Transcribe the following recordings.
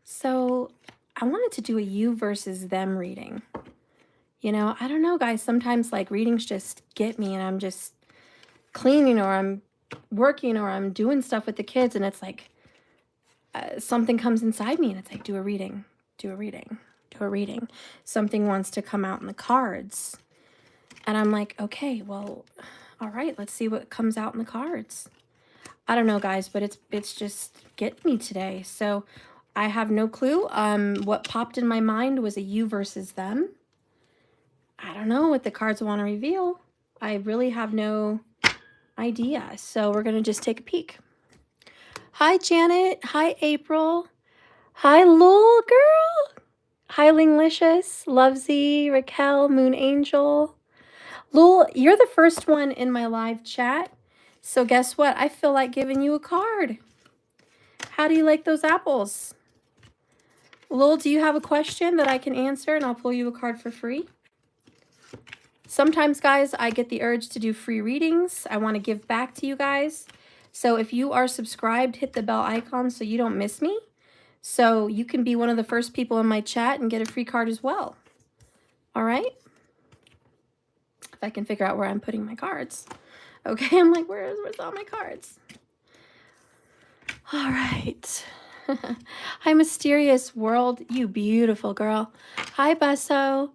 So I wanted to do a you versus them reading. You know, I don't know, guys. Sometimes like readings just get me and I'm just cleaning or I'm working or I'm doing stuff with the kids and it's like something comes inside me and it's like, do a reading, do a reading, do a reading. Something wants to come out in the cards. And I'm like, okay, well, all right, let's see what comes out in the cards. I don't know, guys, but it's just getting me today. So I have no clue. What popped in my mind was a you versus them. I don't know what the cards want to reveal. I really have no idea. So we're going to just take a peek. Hi, Janet. Hi, April. Hi, Lul girl. Hi, Linglicious, Lovesy, Raquel, Moon Angel. Lul, you're the first one in my live chat. So guess what? I feel like giving you a card. How do you like those apples? Lul, do you have a question that I can answer and I'll pull you a card for free? Sometimes, guys, I get the urge to do free readings. I want to give back to you guys. So if you are subscribed, hit the bell icon so you don't miss me. So you can be one of the first people in my chat and get a free card as well. All right? If I can figure out where I'm putting my cards. Okay, I'm like, where's all my cards? All right. Hi, Mysterious World, you beautiful girl. Hi, Busso.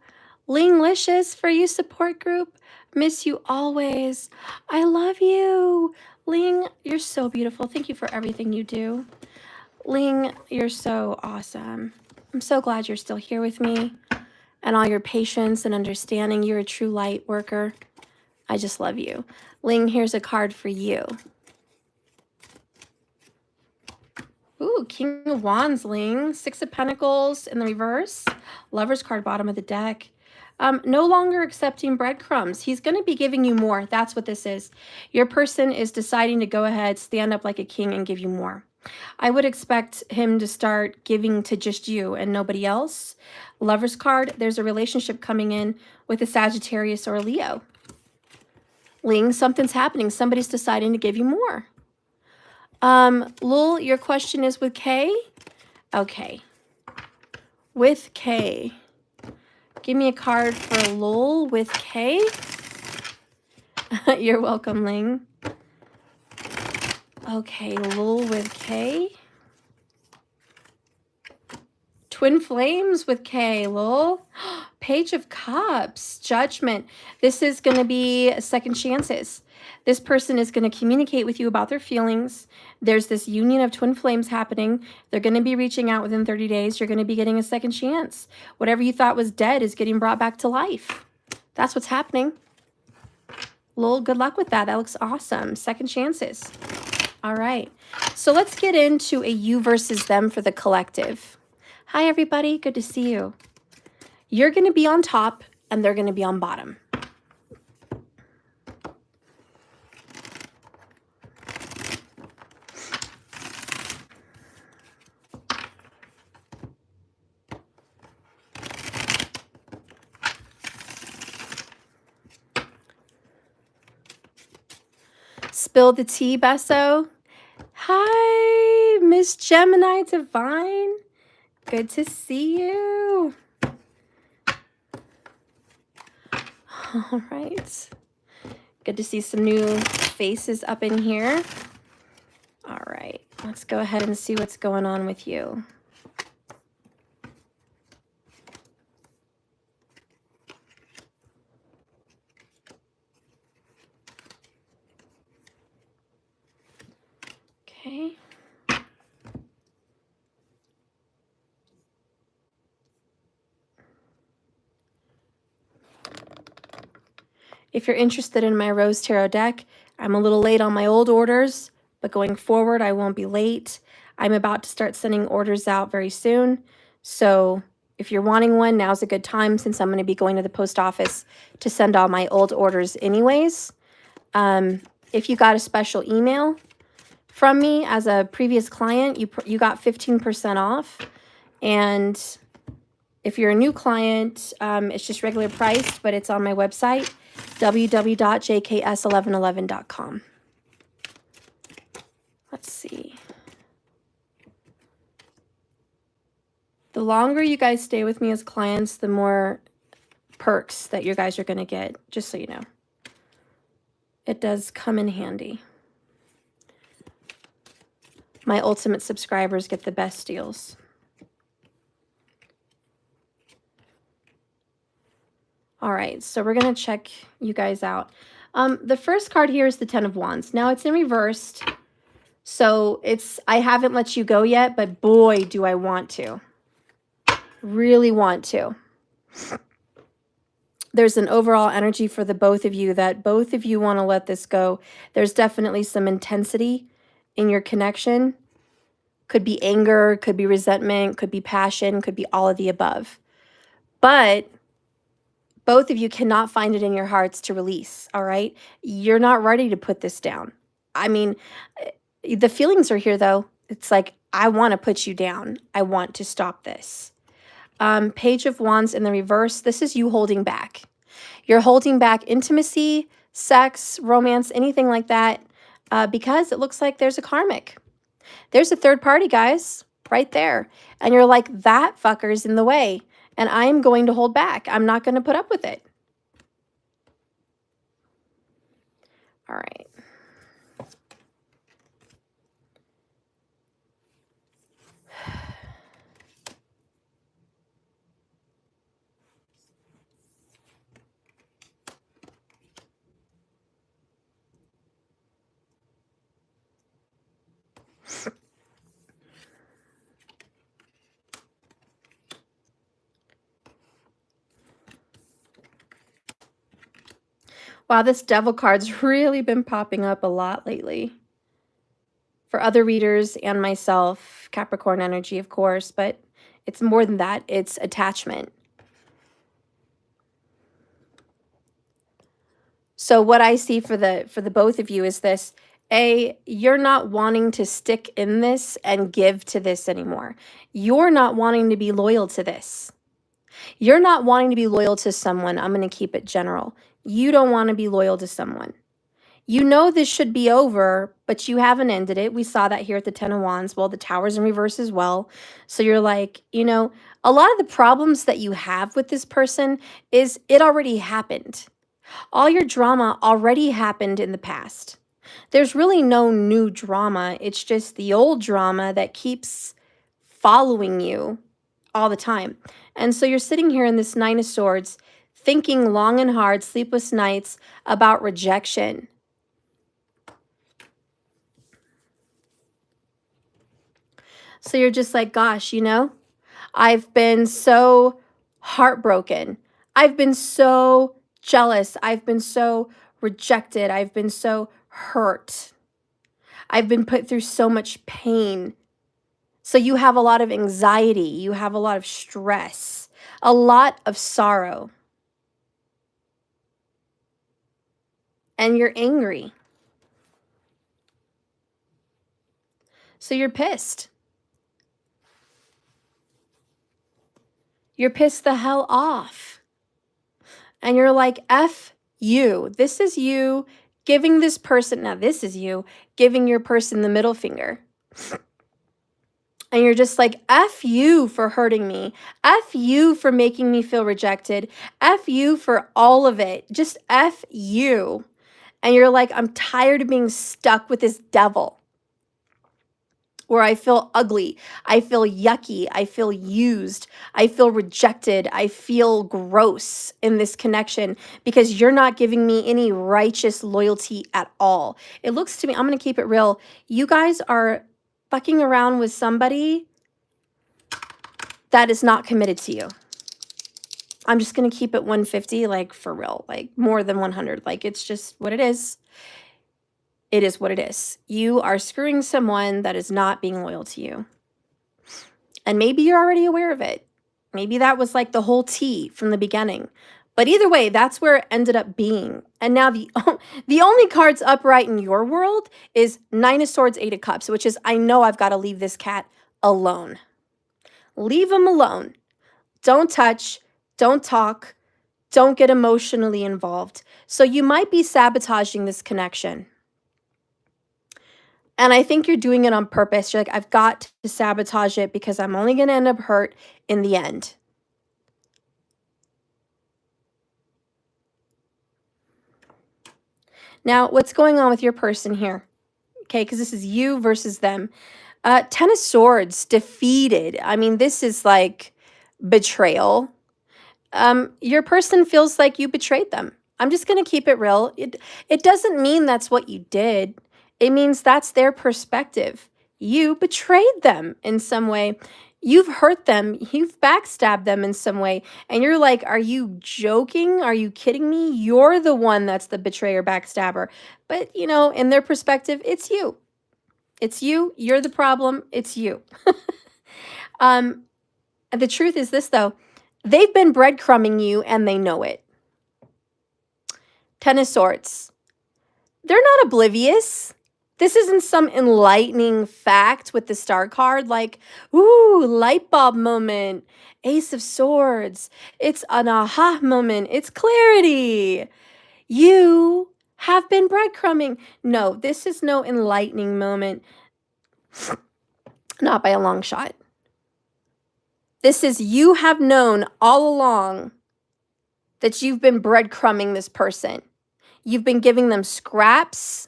Linglicious for you support group. Miss you always. I love you. Ling, you're so beautiful. Thank you for everything you do. Ling, you're so awesome. I'm so glad you're still here with me and all your patience and understanding. You're a true light worker. I just love you. Ling, here's a card for you. Ooh, King of Wands, Ling. Six of Pentacles in the reverse. Lover's card, bottom of the deck. No longer accepting breadcrumbs. He's going to be giving you more. That's what this is. Your person is deciding to go ahead, stand up like a king and give you more. I would expect him to start giving to just you and nobody else. Lover's card, there's a relationship coming in with a Sagittarius or a Leo. Ling, something's happening. Somebody's deciding to give you more. Lul, your question is with K? Okay. With K. Give me a card for Lul with K. You're welcome, Ling. Okay, Lul with K. Twin Flames with K, Lul. Page of Cups, Judgment. This is going to be second chances. This person is going to communicate with you about their feelings. There's this union of twin flames happening. They're going to be reaching out within 30 days. You're going to be getting a second chance. Whatever you thought was dead is getting brought back to life. That's what's happening. Lul, good luck with that. That looks awesome. Second chances. All right. So let's get into a you versus them for the collective. Hi, everybody. Good to see you. You're going to be on top and they're going to be on bottom. Spill the tea, Besso. Hi, Miss Gemini Divine. Good to see you. All right. Good to see some new faces up in here. All right. Let's go ahead and see what's going on with you. Okay. If you're interested in my Rose Tarot deck, I'm a little late on my old orders, but going forward, I won't be late. I'm about to start sending orders out very soon. So if you're wanting one, now's a good time since I'm going to be going to the post office to send all my old orders anyways. If you got a special email from me as a previous client, you got 15% off. And if you're a new client, it's just regular priced, but it's on my website, www.jks1111.com. Let's see. The longer you guys stay with me as clients, the more perks that you guys are going to get, just so you know. It does come in handy. My ultimate subscribers get the best deals. All right, so we're going to check you guys out. The first card here is the Ten of Wands. Now, it's in reversed, so I haven't let you go yet, but boy, do I want to. Really want to. There's an overall energy for the both of you that both of you want to let this go. There's definitely some intensity in your connection. Could be anger, could be resentment, could be passion, could be all of the above. But both of you cannot find it in your hearts to release, all right? You're not ready to put this down. I mean, the feelings are here, though. It's like, I want to put you down. I want to stop this. Page of Wands in the reverse. This is you holding back. You're holding back intimacy, sex, romance, anything like that, because it looks like there's a karmic. There's a third party, guys, right there. And you're like, that fucker's in the way, and I'm going to hold back. I'm not going to put up with it. All right. Wow, this Devil card's really been popping up a lot lately. For other readers and myself, Capricorn energy, of course, but it's more than that. It's attachment. So what I see for the both of you is this. You're not wanting to stick in this and give to this anymore. You're not wanting to be loyal to this. You're not wanting to be loyal to someone. I'm going to keep it general. You don't want to be loyal to someone. You know this should be over, but you haven't ended it. We saw that here at the Ten of Wands. Well, the Tower's in reverse as well. So you're like, you know, a lot of the problems that you have with this person is it already happened. All your drama already happened in the past. There's really no new drama. It's just the old drama that keeps following you all the time. And so you're sitting here in this Nine of Swords, thinking long and hard, sleepless nights about rejection. So you're just like, gosh, you know, I've been so heartbroken. I've been so jealous. I've been so rejected. I've been so hurt. I've been put through so much pain. So you have a lot of anxiety. You have a lot of stress, a lot of sorrow. And you're angry. So you're pissed. You're pissed the hell off. And you're like, F you. This is you giving this person, now this is you giving your person the middle finger. And you're just like, F you for hurting me. F you for making me feel rejected. F you for all of it. Just F you. And you're like, I'm tired of being stuck with this devil. Where I feel ugly, I feel yucky, I feel used, I feel rejected, I feel gross in this connection because you're not giving me any righteous loyalty at all. It looks to me, I'm going to keep it real, you guys are fucking around with somebody that is not committed to you. I'm just going to keep it 150, like for real, like more than 100. Like it's just what it is. It is what it is. You are screwing someone that is not being loyal to you. And maybe you're already aware of it. Maybe that was like the whole tea from the beginning. But either way, that's where it ended up being. And now the only cards upright in your world is Nine of Swords, Eight of Cups, which is, I know I've got to leave this cat alone. Leave him alone. Don't touch. Don't talk. Don't get emotionally involved. So you might be sabotaging this connection. And I think you're doing it on purpose. You're like, I've got to sabotage it because I'm only going to end up hurt in the end. Now, what's going on with your person here? Okay, because this is you versus them. Ten of Swords, defeated. I mean, this is like betrayal. Your person feels like you betrayed them. I'm just going to keep it real. It doesn't mean that's what you did. It means that's their perspective. You betrayed them in some way. You've hurt them. You've backstabbed them in some way. And you're like, are you joking? Are you kidding me? You're the one that's the betrayer, backstabber. But, you know, in their perspective, it's you. It's you. You're the problem. It's you. The truth is this, though. They've been breadcrumbing you and they know it. Ten of Swords. They're not oblivious. This isn't some enlightening fact with the star card like, ooh, light bulb moment, Ace of Swords. It's an aha moment. It's clarity. You have been breadcrumbing. No, this is no enlightening moment. Not by a long shot. This is you have known all along that you've been breadcrumbing this person. You've been giving them scraps.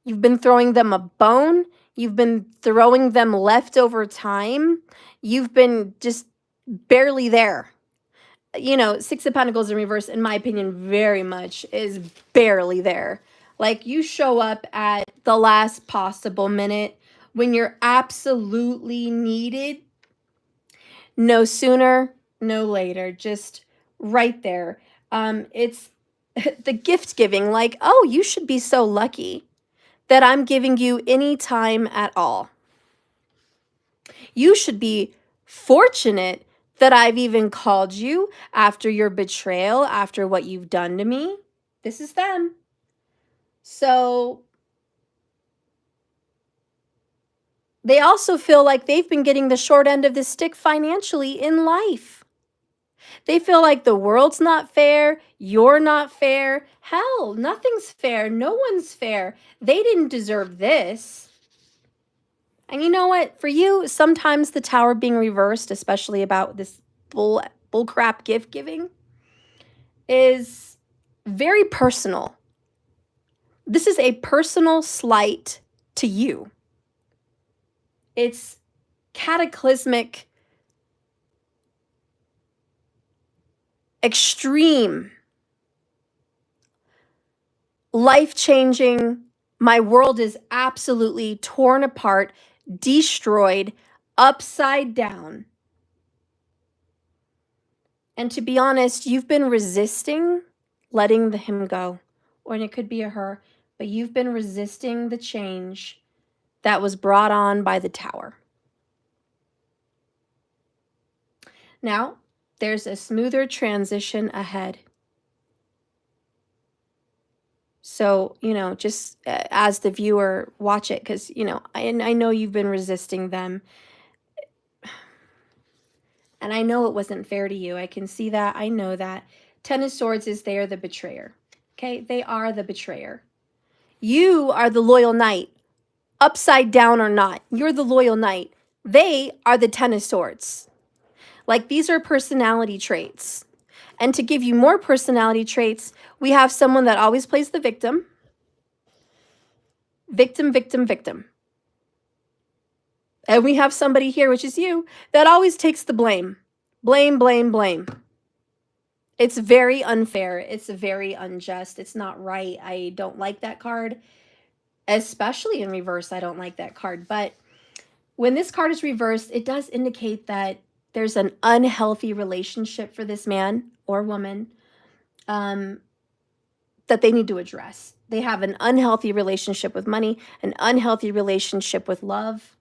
You've been throwing them a bone. You've been throwing them leftover time. You've been just barely there. You know, Six of Pentacles in reverse, in my opinion, very much is barely there. Like you show up at the last possible minute when you're absolutely needed. No sooner, no later, just right there. It's the gift giving, like, oh, you should be so lucky that I'm giving you any time at all. You should be fortunate that I've even called you after your betrayal, after what you've done to me. This is them. So they also feel like they've been getting the short end of the stick financially in life. They feel like the world's not fair, you're not fair. Hell, nothing's fair. No one's fair. They didn't deserve this. And you know what? For you, sometimes the tower being reversed, especially about this bullcrap gift giving, is very personal. This is a personal slight to you. It's cataclysmic, extreme, life-changing. My world is absolutely torn apart, destroyed, upside down. And to be honest, you've been resisting letting him go. Or it could be a her, but you've been resisting the change that was brought on by the tower. Now, there's a smoother transition ahead. So, you know, just as the viewer, watch it because, you know, I know you've been resisting them. And I know it wasn't fair to you. I can see that. I know that. Ten of Swords is they are the betrayer. Okay? They are the betrayer. You are the loyal knight. Upside down or not. You're the loyal knight. They are the Ten of Swords. Like these are personality traits. And to give you more personality traits, we have someone that always plays the victim. Victim, victim, victim. And we have somebody here, which is you, that always takes the blame. Blame, blame, blame. It's very unfair. It's very unjust. It's not right. I don't like that card. Especially in reverse, I don't like that card. But when this card is reversed, it does indicate that there's an unhealthy relationship for this man or woman that they need to address. They have an unhealthy relationship with money, an unhealthy relationship with love.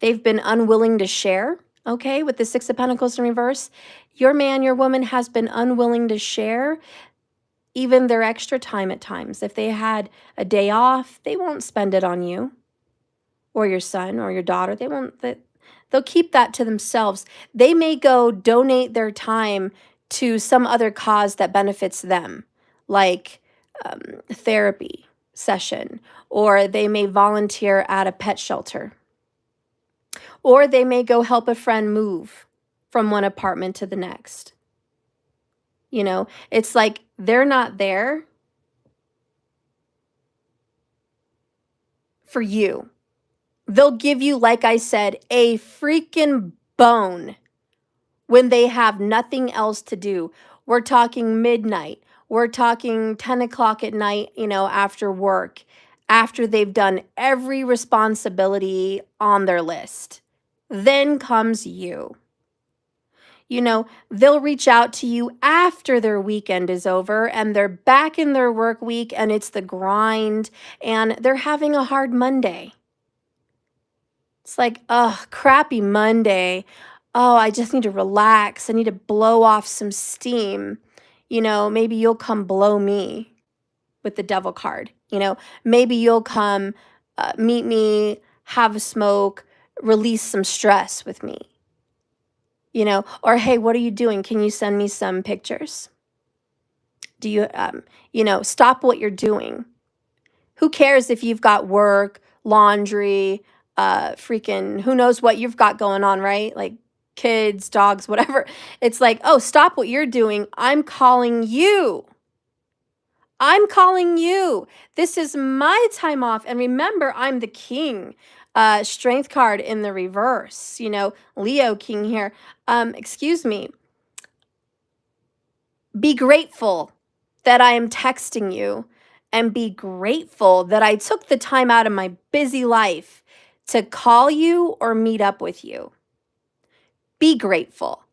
They've been unwilling to share, okay, with the Six of Pentacles in reverse. Your man, your woman has been unwilling to share even their extra time at times. If they had a day off, they won't spend it on you or your son or your daughter. They'll keep that to themselves. They may go donate their time to some other cause that benefits them, like therapy session, or they may volunteer at a pet shelter, or they may go help a friend move from one apartment to the next. You know, it's like they're not there for you. They'll give you, like I said, a freaking bone when they have nothing else to do. We're talking midnight. We're talking 10 o'clock at night, you know, after work, after they've done every responsibility on their list. Then comes you. You know, they'll reach out to you after their weekend is over and they're back in their work week and it's the grind and they're having a hard Monday. It's like, oh, crappy Monday. Oh, I just need to relax. I need to blow off some steam. You know, maybe you'll come blow me with the devil card. You know, maybe you'll come meet me, have a smoke, release some stress with me. You know, or hey, what are you doing? Can you send me some pictures? Do you, you know, stop what you're doing. Who cares if you've got work, laundry, freaking who knows what you've got going on, right? Like kids, dogs, whatever. It's like, oh, stop what you're doing. I'm calling you. I'm calling you. This is my time off. And remember, I'm the king. Strength card in the reverse, you know, Leo king here. Excuse me. Be grateful that I am texting you and be grateful that I took the time out of my busy life to call you or meet up with you. Be grateful.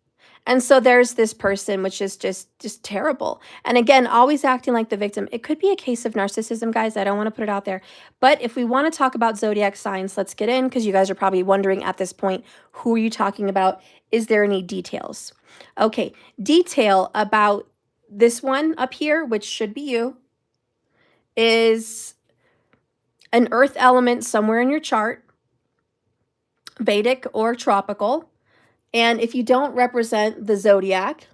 And so there's this person, which is just terrible. And again, always acting like the victim. It could be a case of narcissism, guys. I don't want to put it out there. But if we want to talk about zodiac signs, let's get in, because you guys are probably wondering at this point, who are you talking about? Is there any details? Okay, detail about this one up here, which should be you, is an earth element somewhere in your chart, Vedic or tropical. And if you don't represent the zodiac,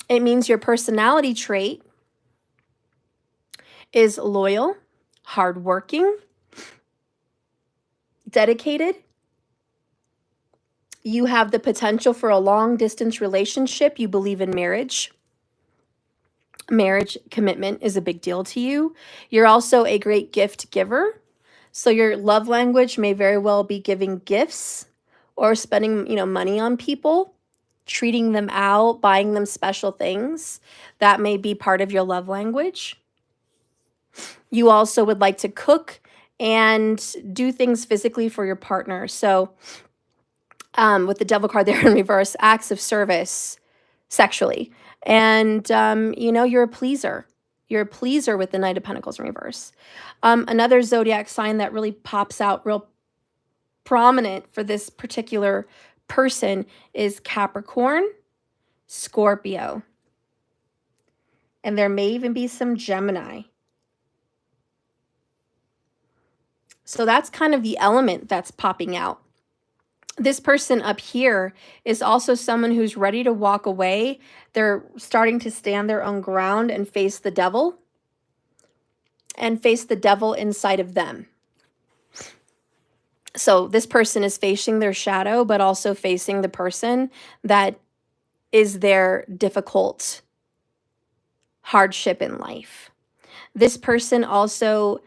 it means your personality trait is loyal, hardworking, dedicated. You have the potential for a long-distance relationship. You believe in marriage. Marriage commitment is a big deal to you. You're also a great gift giver. So your love language may very well be giving gifts or spending, you know, money on people, treating them out, buying them special things. That may be part of your love language. You also would like to cook and do things physically for your partner. So with the devil card there in reverse, acts of service sexually. And, you know, you're a pleaser. You're a pleaser with the Knight of Pentacles in reverse. Another zodiac sign that really pops out real prominent for this particular person is Capricorn, Scorpio. And there may even be some Gemini. So that's kind of the element that's popping out. This person up here is also someone who's ready to walk away. They're starting to stand their own ground and face the devil. And face the devil inside of them. So this person is facing their shadow, but also facing the person that is their difficult hardship in life. This person also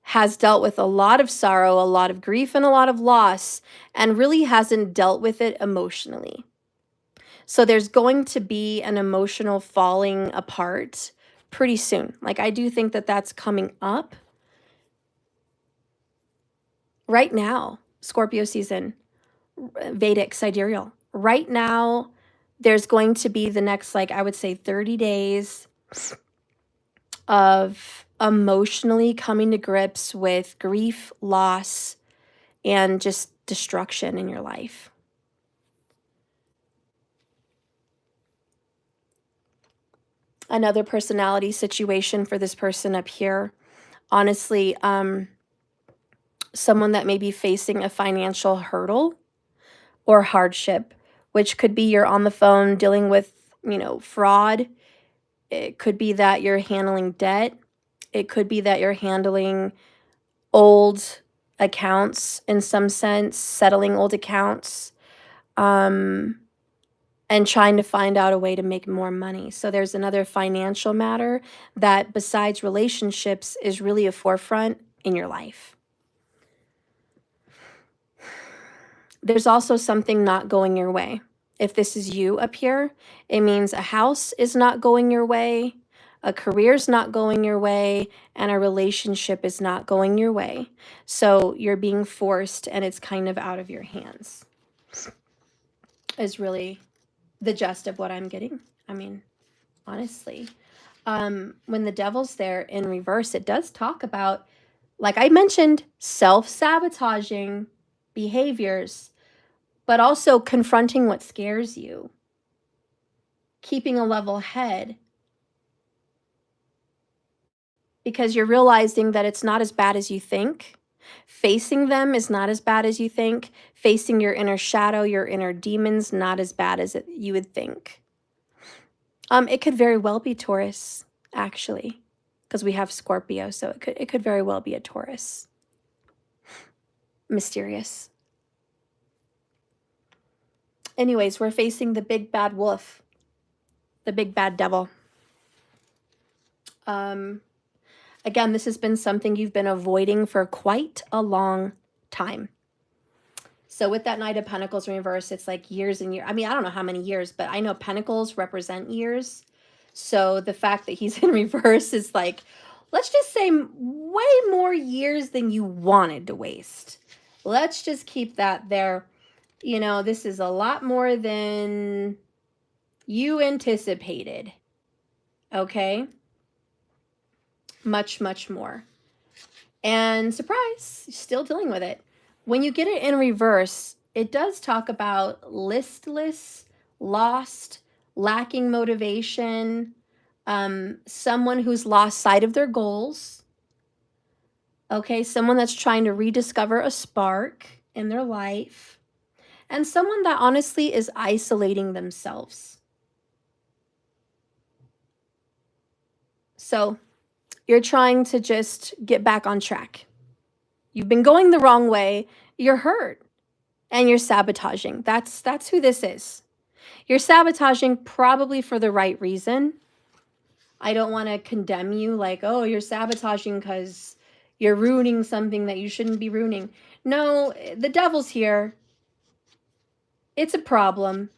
has dealt with a lot of sorrow, a lot of grief, and a lot of loss, and really hasn't dealt with it emotionally. So there's going to be an emotional falling apart pretty soon. Like, I do think that that's coming up right now. Scorpio season, Vedic, sidereal. Right now, there's going to be the next, like, I would say 30 days of emotionally coming to grips with grief, loss, and just destruction in your life. Another personality situation for this person up here, honestly, someone that may be facing a financial hurdle or hardship which could be you're on the phone dealing with, fraud. It could be that you're handling debt. It could be that you're handling old accounts in some sense, settling old accounts, and trying to find out a way to make more money. So there's another financial matter that, besides relationships, is really a forefront in your life. There's also something not going your way. If this is you up here, it means a house is not going your way, a career's not going your way, and a relationship is not going your way. So you're being forced and it's kind of out of your hands, is really the gist of what I'm getting. I mean, honestly, when the devil's there in reverse, it does talk about, like I mentioned, self-sabotaging behaviors, but also confronting what scares you, keeping a level head, because you're realizing that it's not as bad as you think. Facing them is not as bad as you think. Facing your inner shadow, your inner demons, not as bad as you would think. It could very well be Taurus, actually, because we have Scorpio, so it could very well be a Taurus. Mysterious. Anyways, we're facing the big bad wolf, the big bad devil. Again, this has been something you've been avoiding for quite a long time. So with that Knight of Pentacles in reverse, it's like years and years. I mean, I don't know how many years, but I know Pentacles represent years. So the fact that he's in reverse is like, let's just say way more years than you wanted to waste. Let's just keep that there. This is a lot more than you anticipated. Okay? Much, much more. And surprise, still dealing with it. When you get it in reverse, it does talk about listless, lost, lacking motivation, someone who's lost sight of their goals. Okay, someone that's trying to rediscover a spark in their life. And someone that honestly is isolating themselves. So you're trying to just get back on track. You've been going the wrong way. You're hurt and you're sabotaging. That's who this is. You're sabotaging probably for the right reason. I don't want to condemn you like, oh, you're sabotaging because you're ruining something that you shouldn't be ruining. No, the devil's here. It's a problem.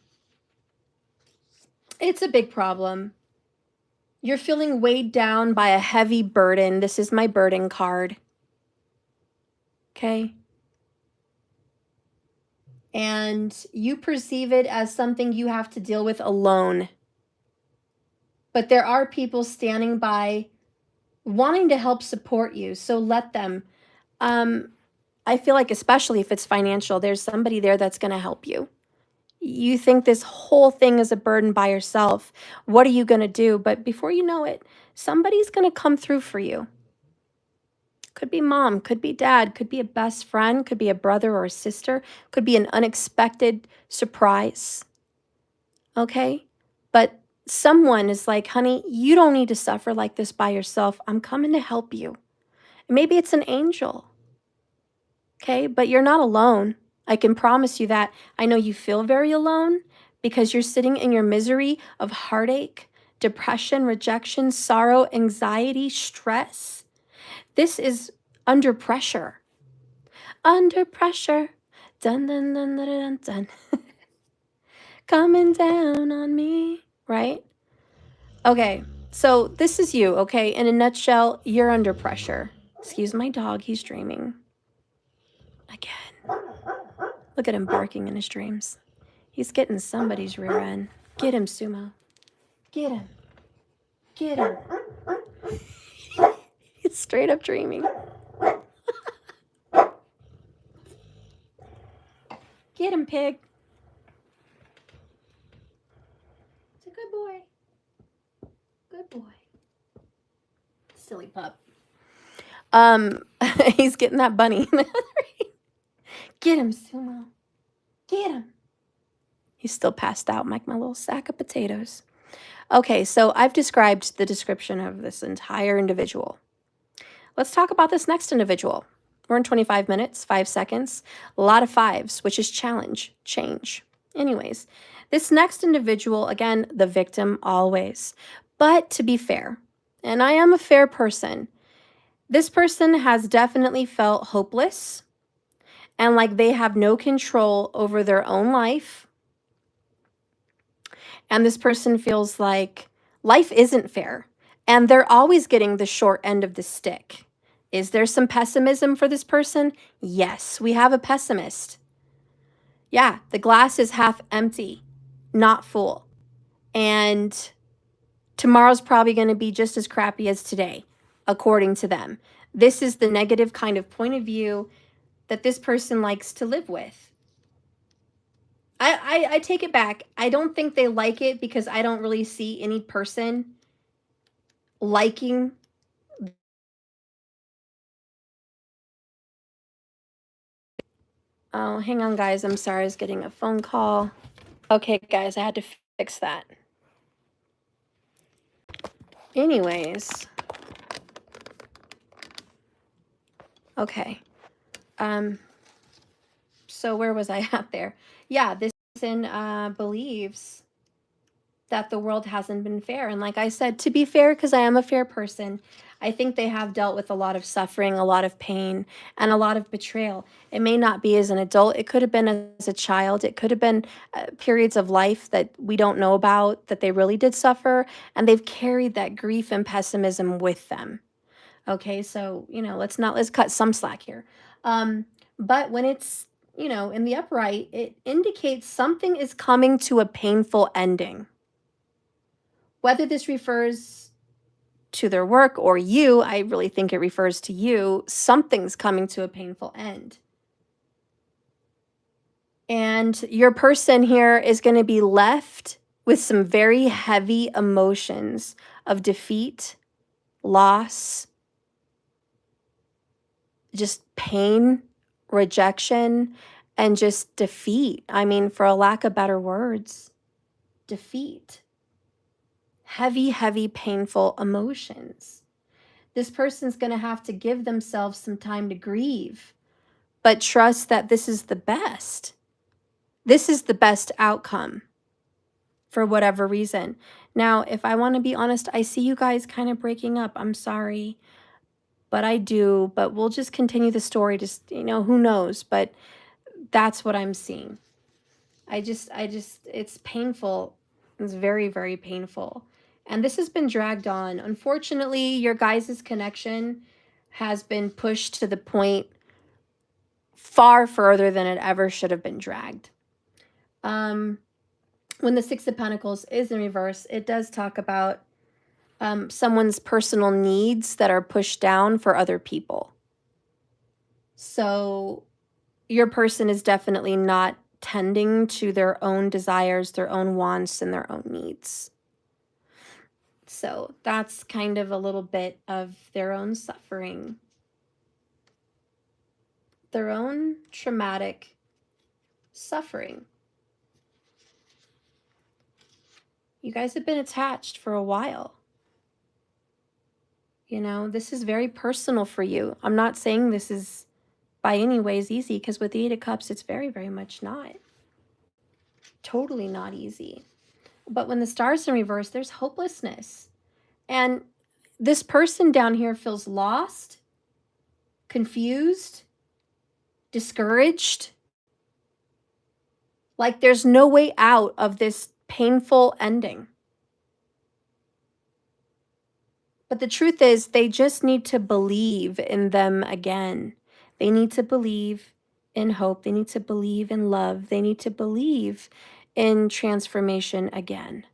It's a big problem. You're feeling weighed down by a heavy burden. This is my burden card. Okay? And you perceive it as something you have to deal with alone. But there are people standing by wanting to help support you. So let them. I feel like, especially if it's financial, there's somebody there that's going to help you. You think this whole thing is a burden by yourself. What are you going to do? But before you know it, somebody's going to come through for you. Could be mom, could be dad, could be a best friend, could be a brother or a sister, could be an unexpected surprise. Okay? But someone is like, honey, you don't need to suffer like this by yourself. I'm coming to help you. Maybe it's an angel. Okay? But you're not alone. I can promise you that. I know you feel very alone because you're sitting in your misery of heartache, depression, rejection, sorrow, anxiety, stress. This is under pressure. Under pressure. Dun, dun, dun, dun, dun, dun. Coming down on me, right? Okay, so this is you, okay? In a nutshell, you're under pressure. Excuse my dog, he's dreaming. Again. Look at him barking in his dreams. He's getting somebody's rear end. Get him, Sumo. Get him. Get him. He's straight up dreaming. Get him, pig. It's a good boy. Good boy. Silly pup. He's getting that bunny. Get him, Sumo. Get him. He's still passed out like my little sack of potatoes. Okay, so I've described the description of this entire individual. Let's talk about this next individual. We're in 25 minutes, 5 seconds, a lot of fives, which is challenge, change. Anyways, this next individual, again, the victim always. But to be fair, and I am a fair person, this person has definitely felt hopeless and like they have no control over their own life. And this person feels like life isn't fair and they're always getting the short end of the stick. Is there some pessimism for this person? Yes, we have a pessimist. Yeah, the glass is half empty, not full. And tomorrow's probably going to be just as crappy as today, according to them. This is the negative kind of point of view that this person likes to live with. I take it back. I don't think they like it because I don't really see any person liking. Oh, hang on, guys. I'm sorry. I was getting a phone call. Okay, guys, I had to fix that. Anyways. Okay. So where was I at there? Yeah, this person believes that the world hasn't been fair. And like I said, to be fair, because I am a fair person, I think they have dealt with a lot of suffering, a lot of pain, and a lot of betrayal. It may not be as an adult. It could have been as a child. It could have been periods of life that we don't know about, that they really did suffer, and they've carried that grief and pessimism with them. Okay, so, let's cut some slack here. But when it's, in the upright, it indicates something is coming to a painful ending. Whether this refers to their work or you, I really think it refers to you. Something's coming to a painful end. And your person here is going to be left with some very heavy emotions of defeat, loss, just pain, rejection, and just defeat. I mean, for a lack of better words, defeat. Heavy, heavy, painful emotions. This person's going to have to give themselves some time to grieve, but trust that this is the best. This is the best outcome for whatever reason. Now, if I want to be honest, I see you guys kind of breaking up. I'm sorry, but I do. But we'll just continue the story. Just, who knows? But that's what I'm seeing. It's painful. It's very, very painful. And this has been dragged on. Unfortunately, your guys' connection has been pushed to the point far further than it ever should have been dragged. When the Six of Pentacles is in reverse, it does talk about someone's personal needs that are pushed down for other people. So your person is definitely not tending to their own desires, their own wants, and their own needs. So that's kind of a little bit of their own suffering, their own traumatic suffering. You guys have been attached for a while. This is very personal for you. I'm not saying this is by any ways easy, because with the Eight of Cups, it's very, very much not. Totally not easy. But when the star's in reverse, there's hopelessness. And this person down here feels lost, confused, discouraged. Like there's no way out of this painful ending. But the truth is, they just need to believe in them again. They need to believe in hope. They need to believe in love. They need to believe in transformation again,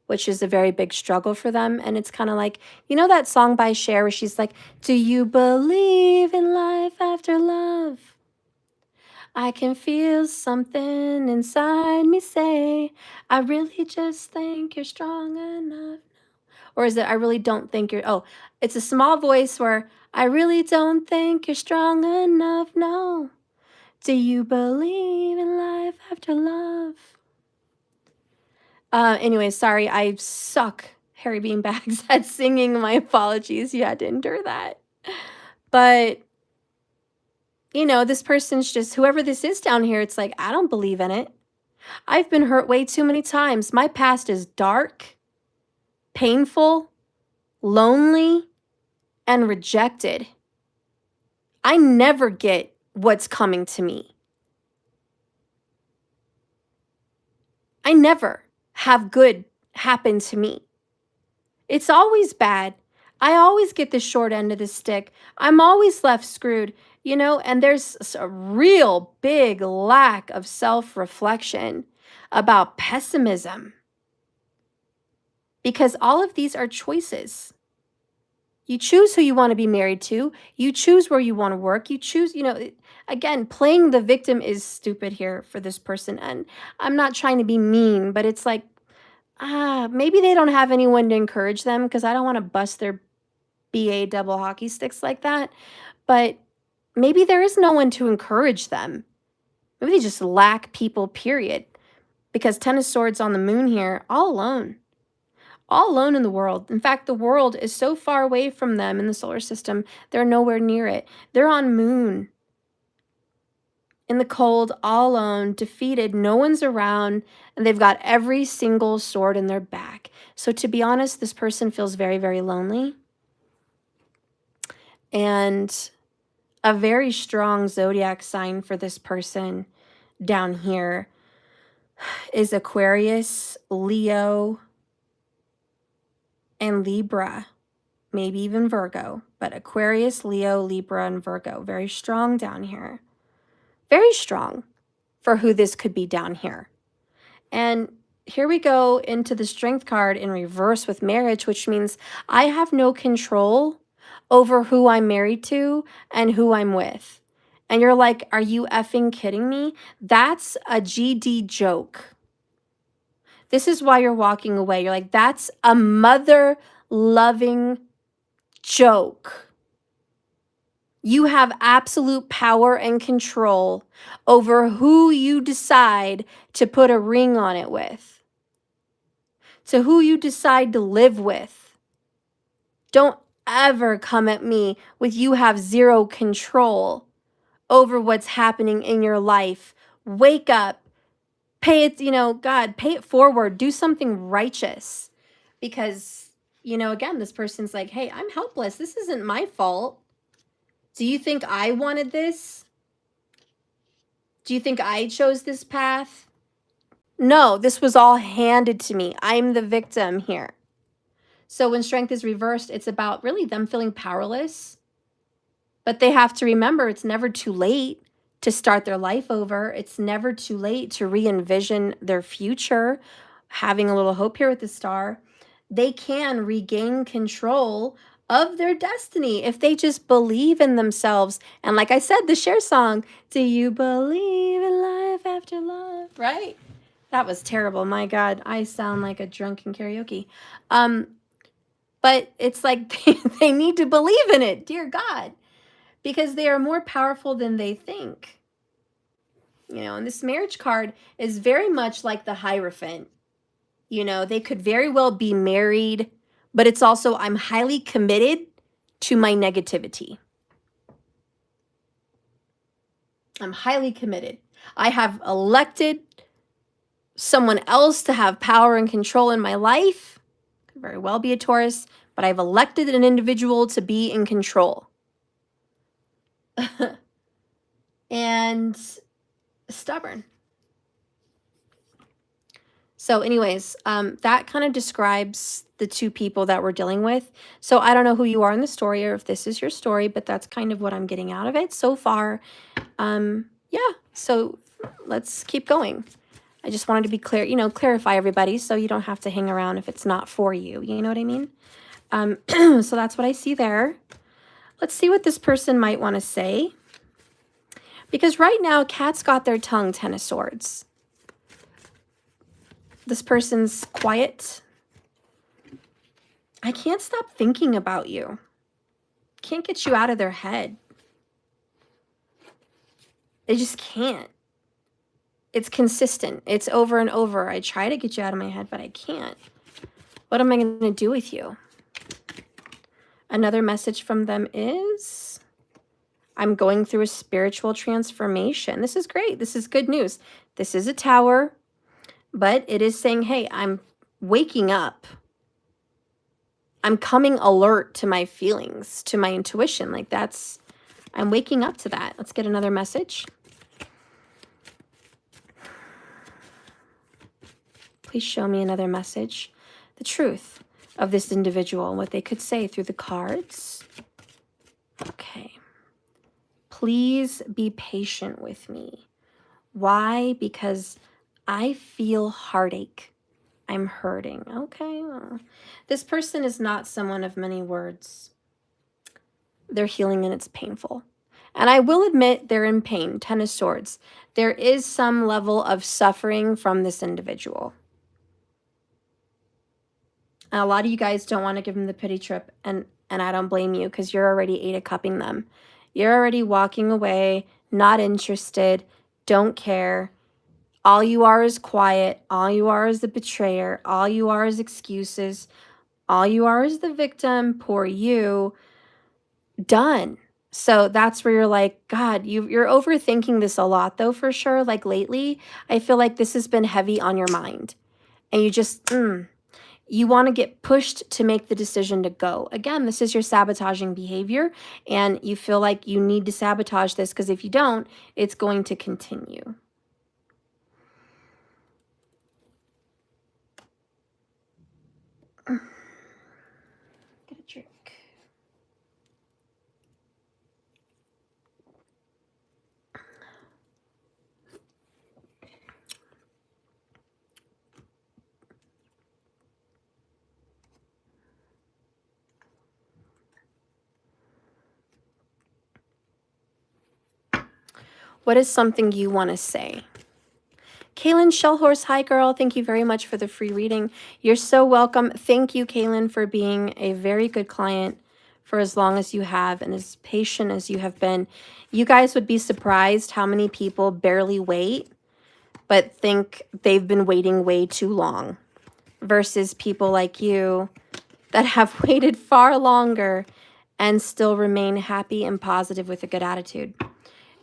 which is a very big struggle for them. And it's kind of like, that song by Cher where she's like, do you believe in life after love? I can feel something inside me say, I really just think you're strong enough. Or is it, I really don't think you're, it's a small voice where, I really don't think you're strong enough, no. Do you believe in life after love? Anyway, sorry, I suck, Harry Beanbags, at singing. My apologies. You had to endure that. But, you know, this person's just, whoever this is down here, it's like, I don't believe in it. I've been hurt way too many times. My past is dark, painful, lonely, and rejected. I never get what's coming to me. I never have good happen to me. It's always bad. I always get the short end of the stick. I'm always left screwed, you know, and there's a real big lack of self-reflection about pessimism, because all of these are choices. You choose who you want to be married to. You choose where you want to work. You choose, you know, again, playing the victim is stupid here for this person. And I'm not trying to be mean, but it's like, maybe they don't have anyone to encourage them, because I don't want to bust their BA double hockey sticks like that. But maybe there is no one to encourage them. Maybe they just lack people, period. Because Ten of Swords on the moon here, all alone. All alone in the world. In fact, the world is so far away from them in the solar system, they're nowhere near it. They're on moon. In the cold, all alone, defeated, no one's around, and they've got every single sword in their back. So to be honest, this person feels very, very lonely. And a very strong zodiac sign for this person down here is Aquarius, Leo, and Libra, maybe even Virgo, but Aquarius, Leo, Libra, and Virgo, very strong down here. Very strong for who this could be down here. And here we go into the Strength card in reverse with marriage, which means I have no control over who I'm married to and who I'm with. And you're like, are you effing kidding me? That's a GD joke. This is why you're walking away. You're like, that's a mother-loving joke. You have absolute power and control over who you decide to put a ring on it with, to who you decide to live with. Don't ever come at me with you have zero control over what's happening in your life. Wake up. Pay it, you know, God, pay it forward. Do something righteous. Because, you know, again, this person's like, hey, I'm helpless. This isn't my fault. Do you think I wanted this? Do you think I chose this path? No, this was all handed to me. I'm the victim here. So when strength is reversed, it's about really them feeling powerless. But they have to remember it's never too late to start their life over. It's never too late to re-envision their future. Having a little hope here with the star. They can regain control of their destiny if they just believe in themselves. And like I said, the Cher song, do you believe in life after love? Right? That was terrible. My God, I sound like a drunk in karaoke. But it's like they need to believe in it, dear God, because they are more powerful than they think. You know, and this marriage card is very much like the Hierophant. You know, they could very well be married, but it's also, I'm highly committed to my negativity. I'm highly committed. I have elected someone else to have power and control in my life. Could very well be a Taurus, but I've elected an individual to be in control. And stubborn. So anyways, that kind of describes the two people that we're dealing with. So I don't know who you are in the story or if this is your story, but that's kind of what I'm getting out of it so far. Yeah, so let's keep going. I just wanted to be clear, you know, clarify everybody so you don't have to hang around if it's not for you. You know what I mean? So that's what I see there. Let's see what this person might want to say. Because right now, cat's got their tongue, Ten of Swords. This person's quiet. I can't stop thinking about you. Can't get you out of their head. They just can't. it's consistent. It's over and over. I try to get you out of my head, but I can't. What am I going to do with you? Another message from them is, I'm going through a spiritual transformation. This is great. This is good news. This is a tower, but it is saying, hey, I'm waking up. I'm coming alert to my feelings, to my intuition. Like that's, I'm waking up to that. Let's get another message. Please show me another message. The truth of this individual and what they could say through the cards. Okay. Please be patient with me. Why? Because I feel heartache. I'm hurting. Okay. Well, this person is not someone of many words. They're healing and it's painful. And I will admit they're in pain. 10 of Swords. There is some level of suffering from this individual. And a lot of you guys don't want to give them the pity trip, and I don't blame you because you're already 8 of cupping them. You're already walking away, not interested, don't care. All you are is quiet. All you are is the betrayer. All you are is excuses. All you are is the victim. Poor you. Done. So that's where you're like, God, you're overthinking this a lot though, for sure. Like lately, I feel like this has been heavy on your mind. And you just, you want to get pushed to make the decision to go. Again, this is your sabotaging behavior, and you feel like you need to sabotage this because if you don't, it's going to continue. Get a drink. What is something you want to say? Kaylin Shellhorse, hi girl. Thank you very much for the free reading. You're so welcome. Thank you, Kaylin, for being a very good client for as long as you have and as patient as you have been. You guys would be surprised how many people barely wait, but think they've been waiting way too long versus people like you that have waited far longer and still remain happy and positive with a good attitude.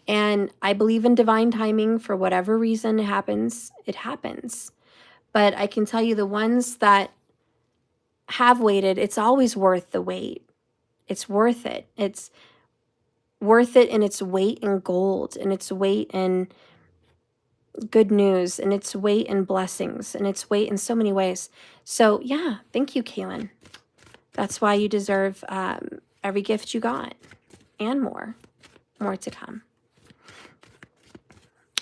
And I believe in divine timing. For whatever reason it happens, it happens. But I can tell you the ones that have waited, it's always worth the wait. It's worth it. It's worth it in its weight in gold, and its weight in good news, and its weight in blessings, and its weight in so many ways. So yeah, thank you, Kaylin. That's why you deserve every gift you got and more to come.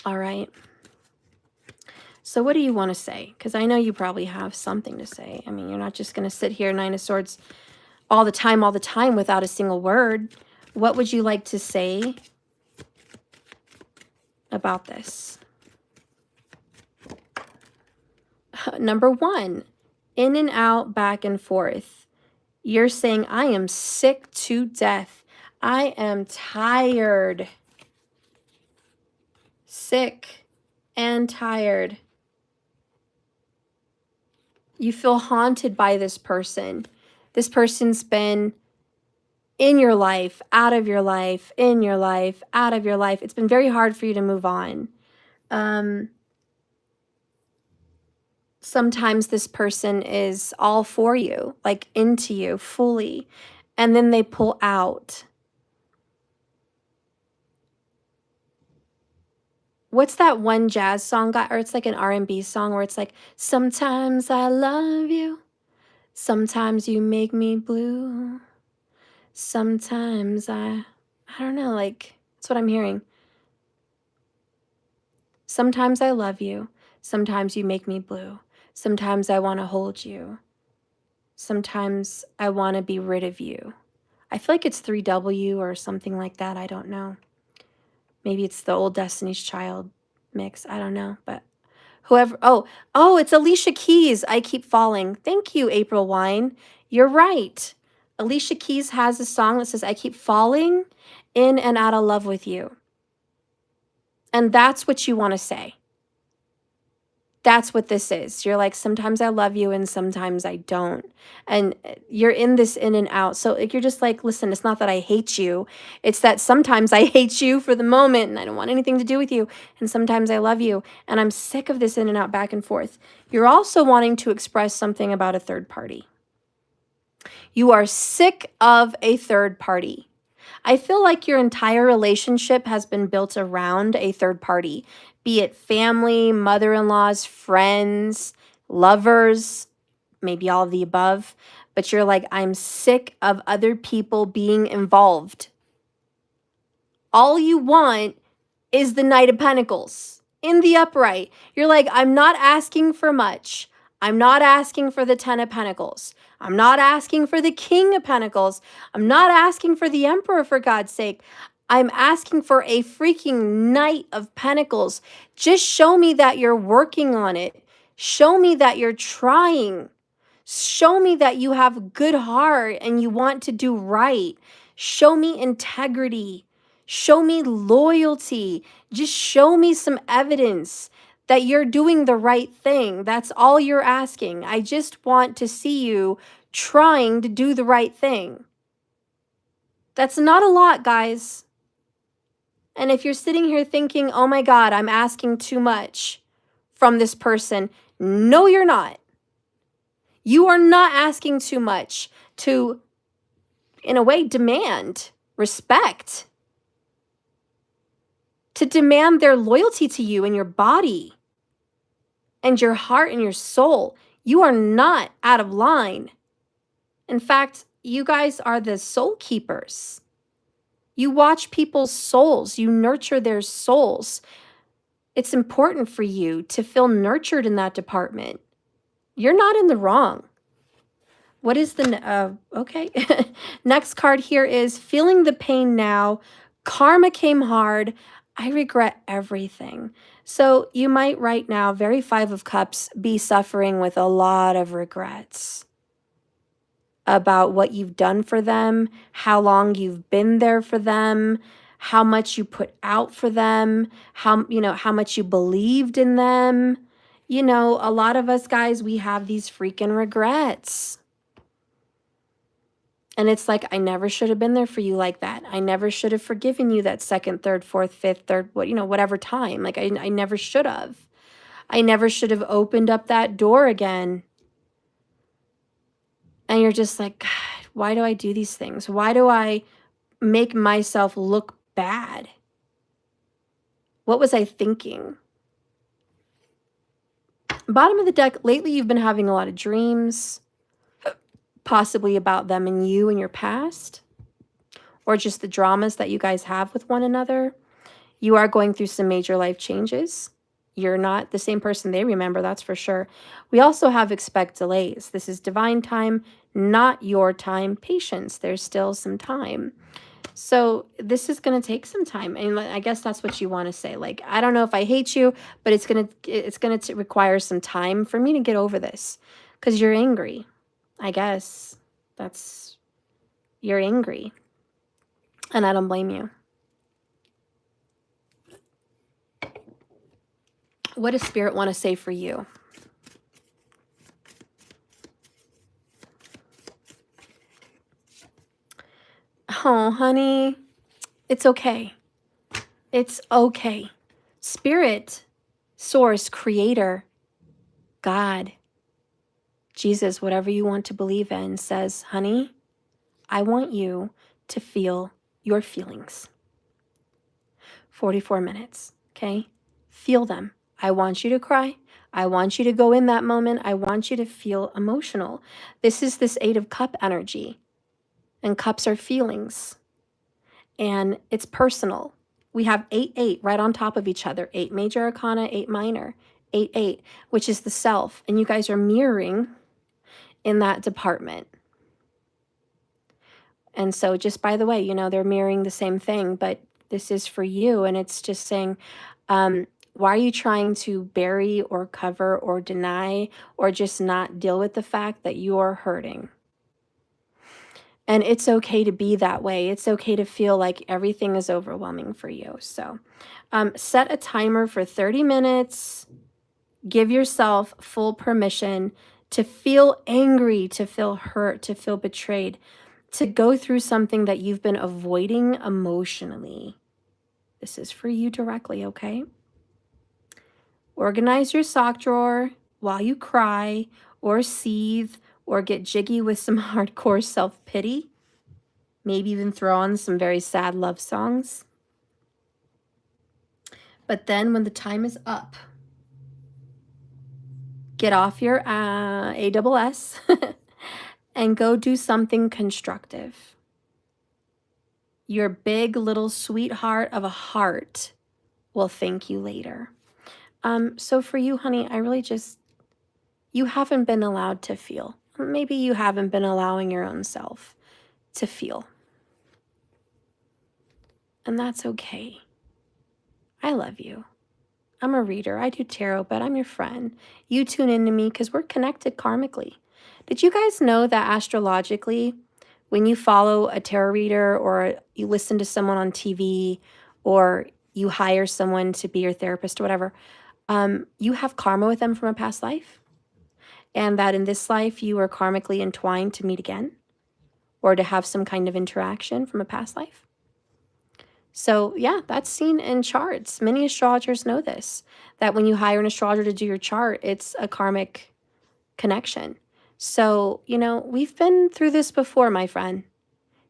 All right. So what do you want to say? Because I know you probably have something to say. I mean, you're not just going to sit here, 9 of Swords, all the time without a single word. What would you like to say about this? Number 1, in and out, back and forth. You're saying, I am sick to death. I am tired. Sick and tired. You feel haunted by this person. This person's been in your life, out of your life, in your life, out of your life. It's been very hard for you to move on. Sometimes this person is all for you, like into you fully, and then they pull out. What's that one jazz song got, or it's like an R&B song where it's like, sometimes I love you, sometimes you make me blue, sometimes I don't know, like, that's what I'm hearing. Sometimes I love you, sometimes you make me blue, sometimes I want to hold you, sometimes I want to be rid of you. I feel like it's 3W or something like that, I don't know. Maybe it's the old Destiny's Child mix. I don't know, but whoever. Oh, it's Alicia Keys. I Keep Falling. Thank you, April Wine. You're right. Alicia Keys has a song that says, I keep falling in and out of love with you. And that's what you want to say. That's what this is. You're like, sometimes I love you and sometimes I don't. And you're in this in and out. So like, you're just like, listen, it's not that I hate you. It's that sometimes I hate you for the moment and I don't want anything to do with you. And sometimes I love you. And I'm sick of this in and out, back and forth. You're also wanting to express something about a third party. You are sick of a third party. I feel like your entire relationship has been built around a third party, be it family, mother-in-laws, friends, lovers, maybe all of the above. But you're like, I'm sick of other people being involved. All you want is the Knight of Pentacles in the upright. You're like, I'm not asking for much. I'm not asking for the Ten of Pentacles. I'm not asking for the King of Pentacles. I'm not asking for the Emperor, for God's sake. I'm asking for a freaking Knight of Pentacles. Just show me that you're working on it. Show me that you're trying. Show me that you have a good heart and you want to do right. Show me integrity. Show me loyalty. Just show me some evidence that you're doing the right thing. That's all you're asking. I just want to see you trying to do the right thing. That's not a lot, guys. And if you're sitting here thinking, oh my God, I'm asking too much from this person, no, you're not. You are not asking too much to, in a way, demand respect, to demand their loyalty to you and your body and your heart and your soul. You are not out of line. In fact, you guys are the soul keepers. You watch people's souls. You nurture their souls. It's important for you to feel nurtured in that department. You're not in the wrong. What is the, okay. Next card here is feeling the pain now. Karma came hard. I regret everything. So you might right now, very Five of Cups, be suffering with a lot of regrets about what you've done for them, how long you've been there for them, how much you put out for them, how much you believed in them. You know, a lot of us guys, we have these freaking regrets. And it's like, I never should have been there for you like that. I never should have forgiven you that second, third, fourth, fifth, third, whatever time. Like, I never should have. I never should have opened up that door again. And you're just like, God, why do I do these things? Why do I make myself look bad? What was I thinking? Bottom of the deck, lately you've been having a lot of dreams, possibly about them and you and your past, or just the dramas that you guys have with one another. You are going through some major life changes. You're not the same person they remember, that's for sure. We also have expect delays. This is divine time, not your time. Patience, there's still some time. So this is going to take some time. And I guess that's what you want to say. Like, I don't know if I hate you, but it's going to require some time for me to get over this, because you're angry. I guess you're angry. And I don't blame you. What does Spirit want to say for you? Oh, honey, it's okay. It's okay. Spirit, Source, Creator, God, Jesus, whatever you want to believe in, says, honey, I want you to feel your feelings. 44 minutes, okay? Feel them. I want you to cry. I want you to go in that moment. I want you to feel emotional. This is this Eight of Cup energy. And cups are feelings. And it's personal. We have 8-8 right on top of each other. 8 major arcana, 8 minor. 8-8, which is the self. And you guys are mirroring in that department. And so just by the way, they're mirroring the same thing, but this is for you. And it's just saying, why are you trying to bury or cover or deny or just not deal with the fact that you're hurting? And it's okay to be that way. It's okay to feel like everything is overwhelming for you. So set a timer for 30 minutes. Give yourself full permission to feel angry, to feel hurt, to feel betrayed, to go through something that you've been avoiding emotionally. This is for you directly, okay? Organize your sock drawer while you cry or seethe or get jiggy with some hardcore self-pity. Maybe even throw on some very sad love songs. But then when the time is up, get off your ASS and go do something constructive. Your big little sweetheart of a heart will thank you later. So for you, honey, I really just, you haven't been allowed to feel. Maybe you haven't been allowing your own self to feel. And that's okay. I love you. I'm a reader. I do tarot, but I'm your friend. You tune into me because we're connected karmically. Did you guys know that astrologically, when you follow a tarot reader or you listen to someone on TV or you hire someone to be your therapist or whatever, you have karma with them from a past life? And that in this life, you are karmically entwined to meet again or to have some kind of interaction from a past life? So yeah, that's seen in charts. Many astrologers know this, that when you hire an astrologer to do your chart, it's a karmic connection. So, you know, we've been through this before, my friend.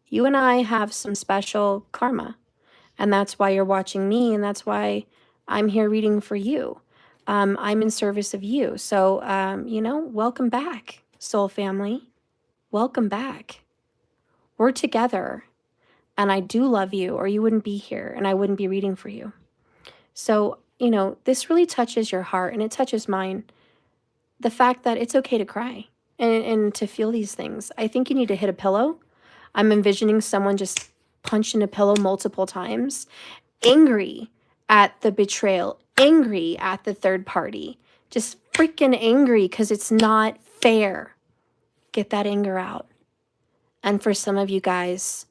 You and I have some special karma, and that's why you're watching me, and that's why I'm here reading for you. I'm in service of you. So, you know, welcome back, soul family. Welcome back. We're together. And I do love you, or you wouldn't be here and I wouldn't be reading for you. So, you know, this really touches your heart and it touches mine. The fact that it's okay to cry and to feel these things. I think you need to hit a pillow. I'm envisioning someone just punching a pillow multiple times, angry at the betrayal, angry at the third party, just freaking angry because it's not fair. Get that anger out. And for some of you guys,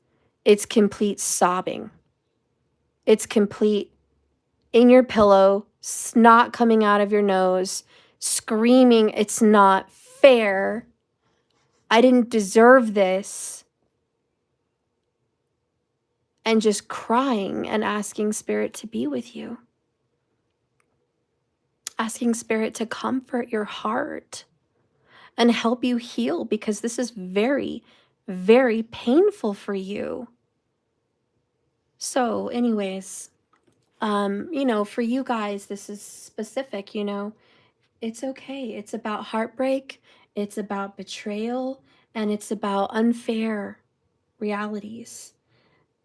it's complete sobbing. It's complete in your pillow, snot coming out of your nose, screaming, it's not fair. I didn't deserve this. And just crying and asking Spirit to be with you. Asking Spirit to comfort your heart and help you heal, because this is very, very painful for you. So anyways, you know, for you guys, this is specific, you know, it's okay. It's about heartbreak, it's about betrayal, and it's about unfair realities.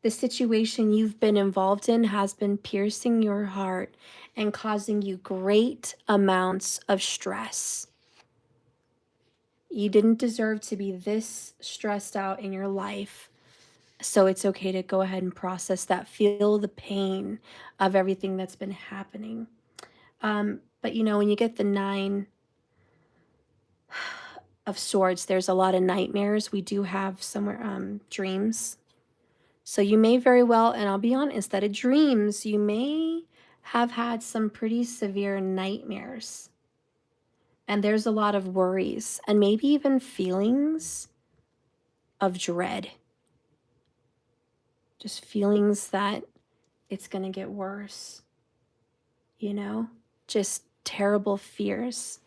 The situation you've been involved in has been piercing your heart and causing you great amounts of stress. You didn't deserve to be this stressed out in your life. So it's okay to go ahead and process that, feel the pain of everything that's been happening. But you know, when you get the 9 of Swords, there's a lot of nightmares. We do have somewhere dreams. So you may very well, and I'll be honest, instead of dreams, you may have had some pretty severe nightmares. And there's a lot of worries and maybe even feelings of dread. Just feelings that it's going to get worse, you know, just terrible fears,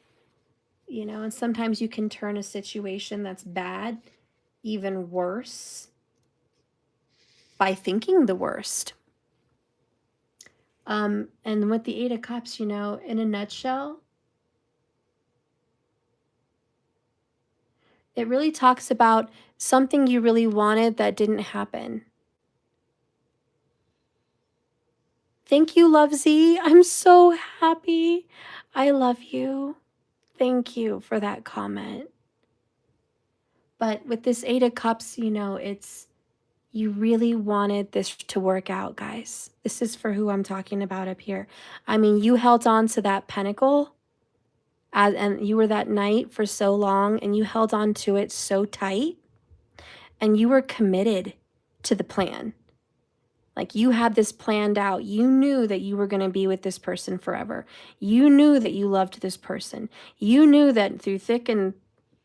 you know, and sometimes you can turn a situation that's bad even worse by thinking the worst. And with the 8 of Cups, you know, in a nutshell, it really talks about something you really wanted that didn't happen. Thank you, Love Z. I'm so happy. I love you. Thank you for that comment. But with this 8 of Cups, you know, it's, you really wanted this to work out, guys. This is for who I'm talking about up here. I mean, you held on to that pentacle and you were that knight for so long and you held on to it so tight and you were committed to the plan. Like you had this planned out. You knew that you were going to be with this person forever. You knew that you loved this person. You knew that through thick and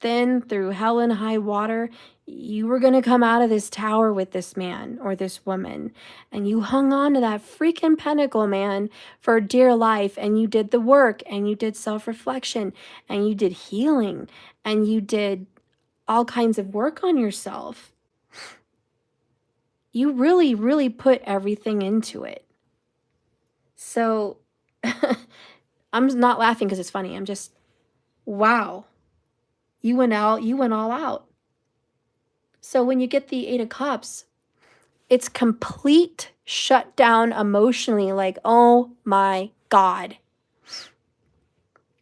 thin, through hell and high water, you were going to come out of this tower with this man or this woman. And you hung on to that freaking pinnacle, man, for dear life. And you did the work, and you did self-reflection, and you did healing, and you did all kinds of work on yourself. You really, really put everything into it. So I'm not laughing because it's funny. I'm just, wow. You went all out. So when you get the Eight of Cups, it's complete shutdown emotionally, like, oh my God.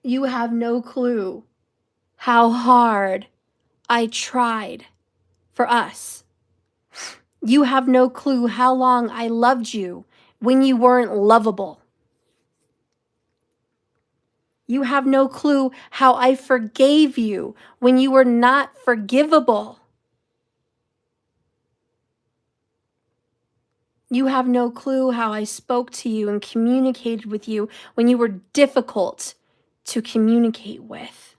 You have no clue how hard I tried for us. You have no clue how long I loved you when you weren't lovable. You have no clue how I forgave you when you were not forgivable. You have no clue how I spoke to you and communicated with you when you were difficult to communicate with.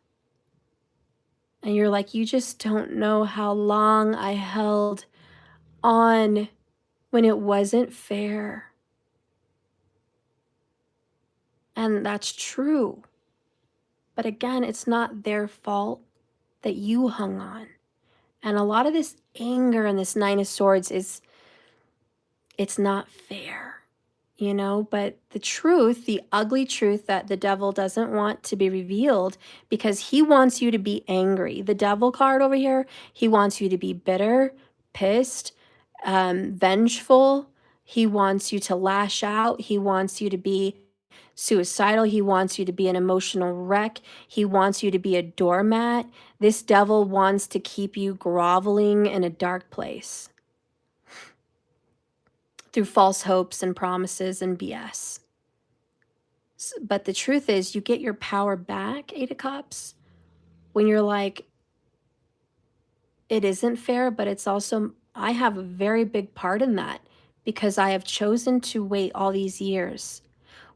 And you're like, you just don't know how long I held on when it wasn't fair. And that's true. But again, it's not their fault that you hung on. And a lot of this anger and this Nine of Swords is, it's not fair, you know, but the truth, the ugly truth that the devil doesn't want to be revealed because he wants you to be angry. The devil card over here, he wants you to be bitter, pissed, vengeful. He wants you to lash out. He wants you to be suicidal. He wants you to be an emotional wreck. He wants you to be a doormat. This devil wants to keep you groveling in a dark place through false hopes and promises and BS. But the truth is, you get your power back, Eight of Cups, when you're like, it isn't fair, but it's also, I have a very big part in that because I have chosen to wait all these years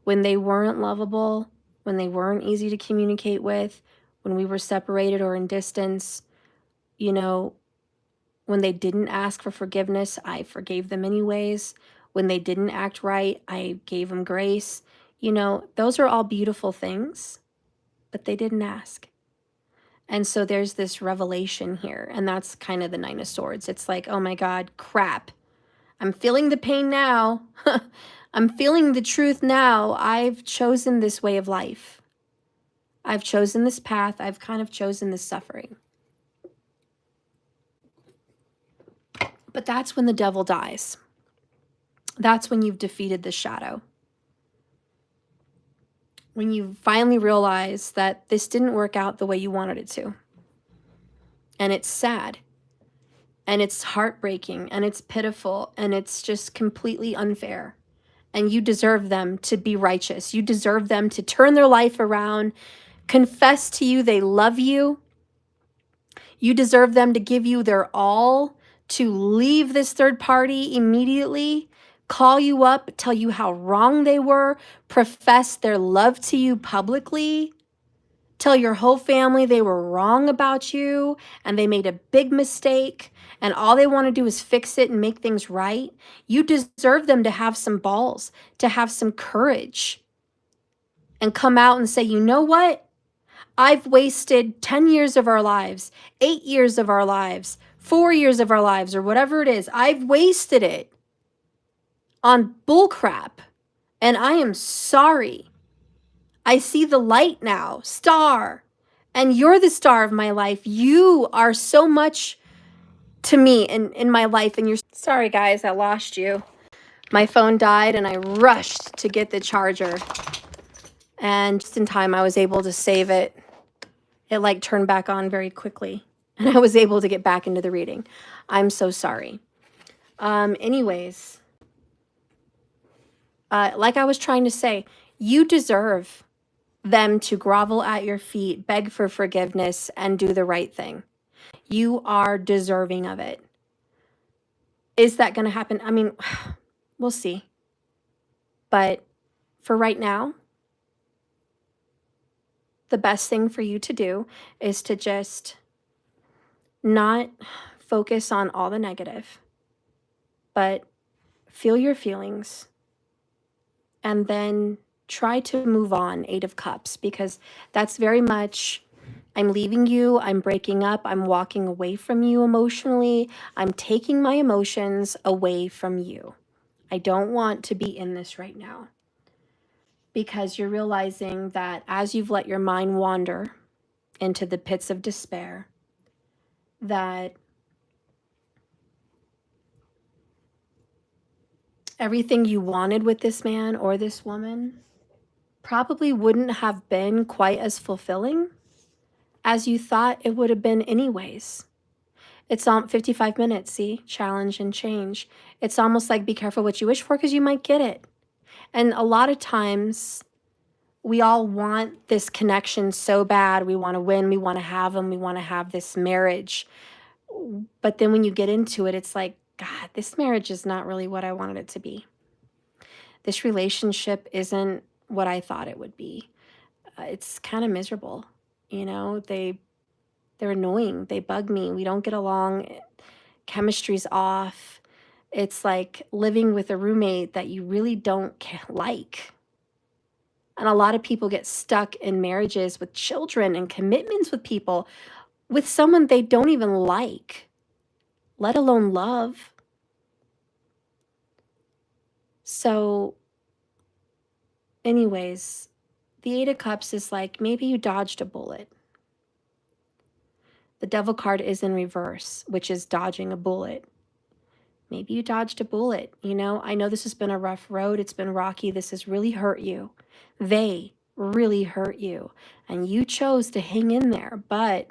when they weren't lovable, when they weren't easy to communicate with, when we were separated or in distance, you know, when they didn't ask for forgiveness, I forgave them anyways. When they didn't act right, I gave them grace. You know, those are all beautiful things, but they didn't ask. And so there's this revelation here, and that's kind of the Nine of Swords. It's like, oh my God, crap. I'm feeling the pain now. I'm feeling the truth now. I've chosen this way of life. I've chosen this path. I've kind of chosen this suffering. But that's when the devil dies. That's when you've defeated the shadow. When you finally realize that this didn't work out the way you wanted it to. And it's sad. And it's heartbreaking. And it's pitiful. And it's just completely unfair. And you deserve them to be righteous. You deserve them to turn their life around, confess to you they love you. You deserve them to give you their all, to leave this third party immediately, call you up, tell you how wrong they were, profess their love to you publicly, tell your whole family they were wrong about you and they made a big mistake and all they want to do is fix it and make things right. You deserve them to have some balls, to have some courage and come out and say, you know what? I've wasted 10 years of our lives, 8 years of our lives, 4 years of our lives, or whatever it is. I've wasted it on bullcrap, and I am sorry. I see the light now, star, and you're the star of my life. You are so much to me in my life, and you're sorry, guys, I lost you. My phone died, and I rushed to get the charger, and just in time, I was able to save it. It like turned back on very quickly, and I was able to get back into the reading. I'm so sorry. Anyways, like I was trying to say, you deserve them to grovel at your feet, beg for forgiveness, and do the right thing. You are deserving of it. Is that going to happen? I mean, We'll see. But for right now, the best thing for you to do is to just not focus on all the negative, but feel your feelings and then try to move on, Eight of Cups, because that's very much, I'm leaving you, I'm breaking up, I'm walking away from you emotionally, I'm taking my emotions away from you. I don't want to be in this right now, because you're realizing that as you've let your mind wander into the pits of despair, that everything you wanted with this man or this woman probably wouldn't have been quite as fulfilling as you thought it would have been anyways. It's 55 minutes, see? Challenge and change. It's almost like be careful what you wish for because you might get it. And a lot of times we all want this connection so bad. We want to win. We want to have them. We want to have this marriage. But then when you get into it, it's like, God, this marriage is not really what I wanted it to be. This relationship isn't what I thought it would be. It's kind of miserable. You know, they're annoying. They bug me. We don't get along. Chemistry's off. It's like living with a roommate that you really don't like. And a lot of people get stuck in marriages with children and commitments with people with someone they don't even like, let alone love. So anyways, the Eight of Cups is like, maybe you dodged a bullet. The Devil card is in reverse, which is dodging a bullet. Maybe you dodged a bullet. You know, I know this has been a rough road. It's been rocky. This has really hurt you. They really hurt you. And you chose to hang in there. But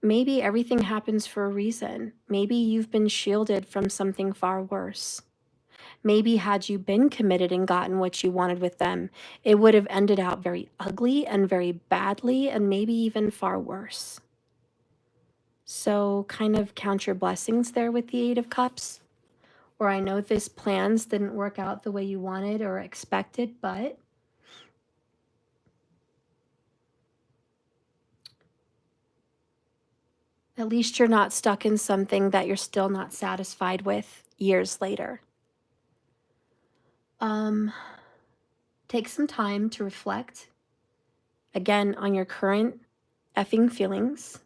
maybe everything happens for a reason. Maybe you've been shielded from something far worse. Maybe had you been committed and gotten what you wanted with them, it would have ended out very ugly and very badly and maybe even far worse. So kind of count your blessings there with the Eight of Cups. Or I know this plans didn't work out the way you wanted or expected, but at least you're not stuck in something that you're still not satisfied with years later. Take some time to reflect, again, on your current effing feelings,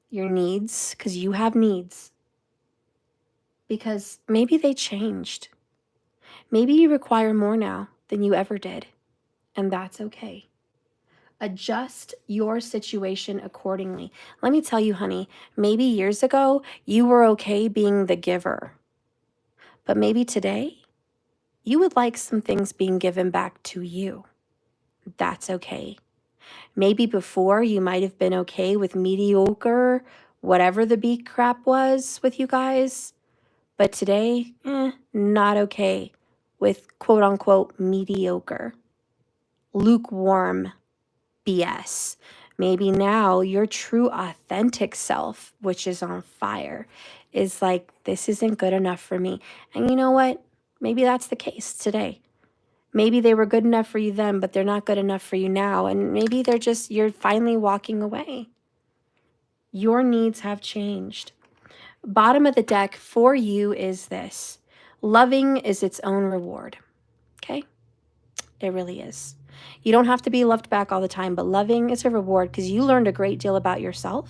your needs, because you have needs. Because maybe they changed. Maybe you require more now than you ever did, and that's okay. Adjust your situation accordingly. Let me tell you, honey, maybe years ago you were okay being the giver, but maybe today you would like some things being given back to you. That's okay. Maybe before you might have been okay with mediocre, whatever the beat crap was with you guys, but today, not okay with quote unquote mediocre, lukewarm BS. Maybe now your true authentic self, which is on fire, is like, this isn't good enough for me. And you know what? Maybe that's the case today. Maybe they were good enough for you then, but they're not good enough for you now. And maybe they're just, you're finally walking away. Your needs have changed. Bottom of the deck for you is this. Loving is its own reward. Okay? It really is. You don't have to be loved back all the time, but loving is a reward because you learned a great deal about yourself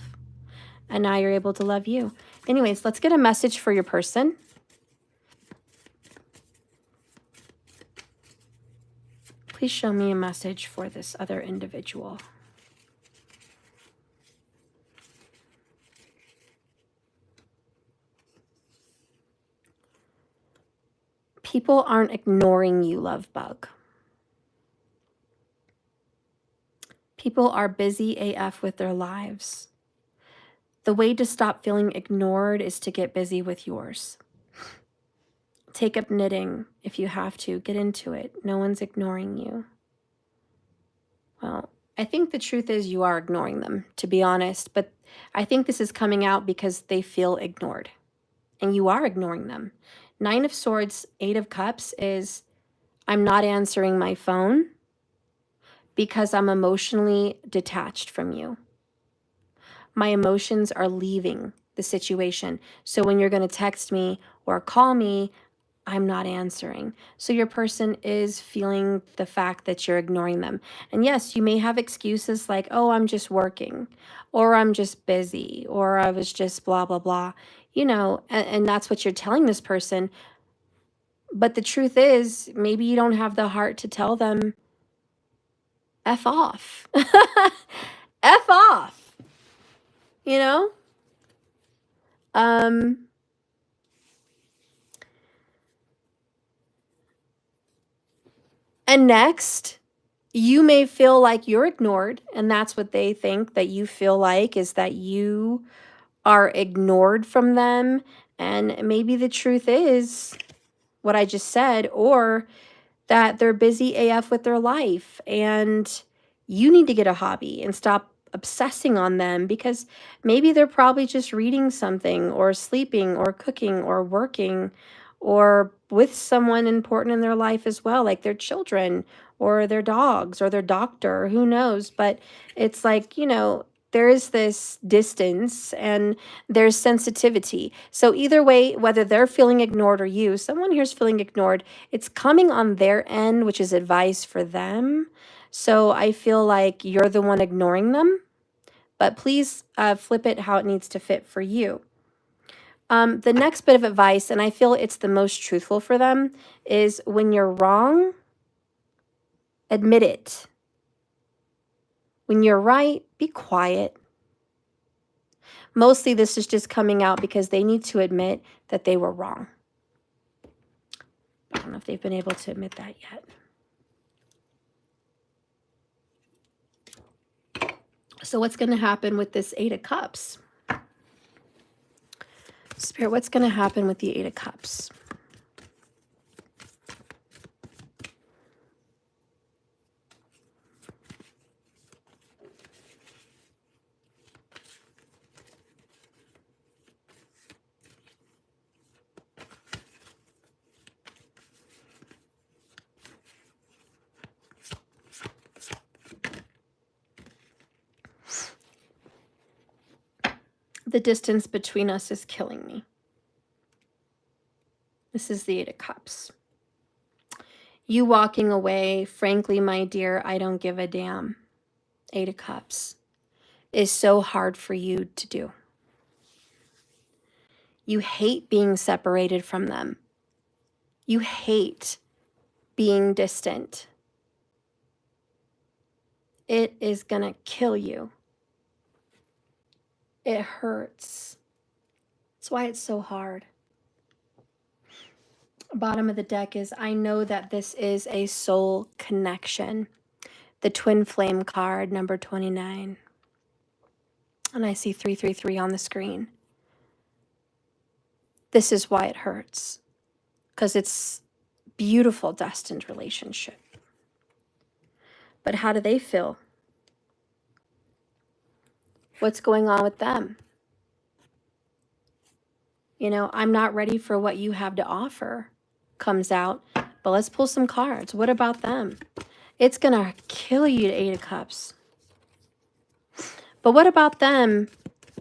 and now you're able to love you. Anyways, let's get a message for your person. Please show me a message for this other individual. People aren't ignoring you, love bug. People are busy AF with their lives. The way to stop feeling ignored is to get busy with yours. Take up knitting if you have to. Get into it. No one's ignoring you. Well, I think the truth is you are ignoring them, to be honest. But I think this is coming out because they feel ignored. and you are ignoring them. 9 of Swords, 8 of Cups is, I'm not answering my phone because I'm emotionally detached from you. My emotions are leaving the situation. So when you're going to text me or call me, I'm not answering. So your person is feeling the fact that you're ignoring them. And yes, you may have excuses like, oh, I'm just working, or I'm just busy, or I was just blah, blah, blah, you know, and that's what you're telling this person. But the truth is, maybe you don't have the heart to tell them, F off. F off, you know? Um, and next, you may feel like you're ignored, and that's what they think that you feel like, is that you are ignored from them. And maybe the truth is what I just said, or that they're busy AF with their life and you need to get a hobby and stop obsessing on them, because maybe they're probably just reading something or sleeping or cooking or working or with someone important in their life as well, like their children or their dogs or their doctor, who knows. But it's like, you know, there is this distance and there's sensitivity. So either way, whether they're feeling ignored or you, someone here's feeling ignored, it's coming on their end, which is advice for them. So I feel like you're the one ignoring them, but please flip it how it needs to fit for you. The next bit of advice, and I feel it's the most truthful for them, is when you're wrong, admit it. When you're right, be quiet. Mostly this is just coming out because they need to admit that they were wrong. I don't know if they've been able to admit that yet. So what's going to happen with this 8 of Cups? Spirit, what's going to happen with the 8 of Cups? The distance between us is killing me. This is the 8 of Cups. You walking away, frankly, my dear, I don't give a damn. 8 of Cups is so hard for you to do. You hate being separated from them. You hate being distant. It is gonna kill you. It hurts. That's why it's so hard. Bottom of the deck is, I know that this is a soul connection. The twin flame card, number 29. And I see 333 on the screen. This is why it hurts. Because it's beautiful destined relationship. But how do they feel? What's going on with them? You know, I'm not ready for what you have to offer comes out. But let's pull some cards. What about them? It's going to kill you, 8 of Cups. But what about them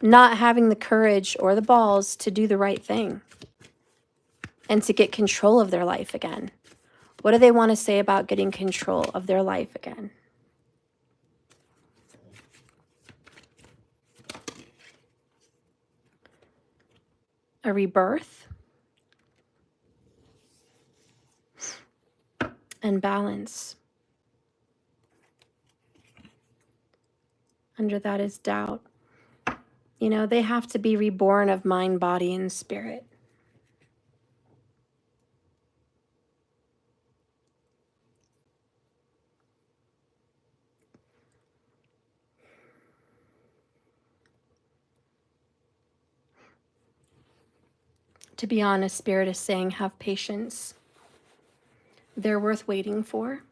not having the courage or the balls to do the right thing and to get control of their life again? What do they want to say about getting control of their life again? A rebirth and balance. Under that is doubt. You know, they have to be reborn of mind, body, and spirit. To be honest, Spirit is saying, have patience. They're worth waiting for.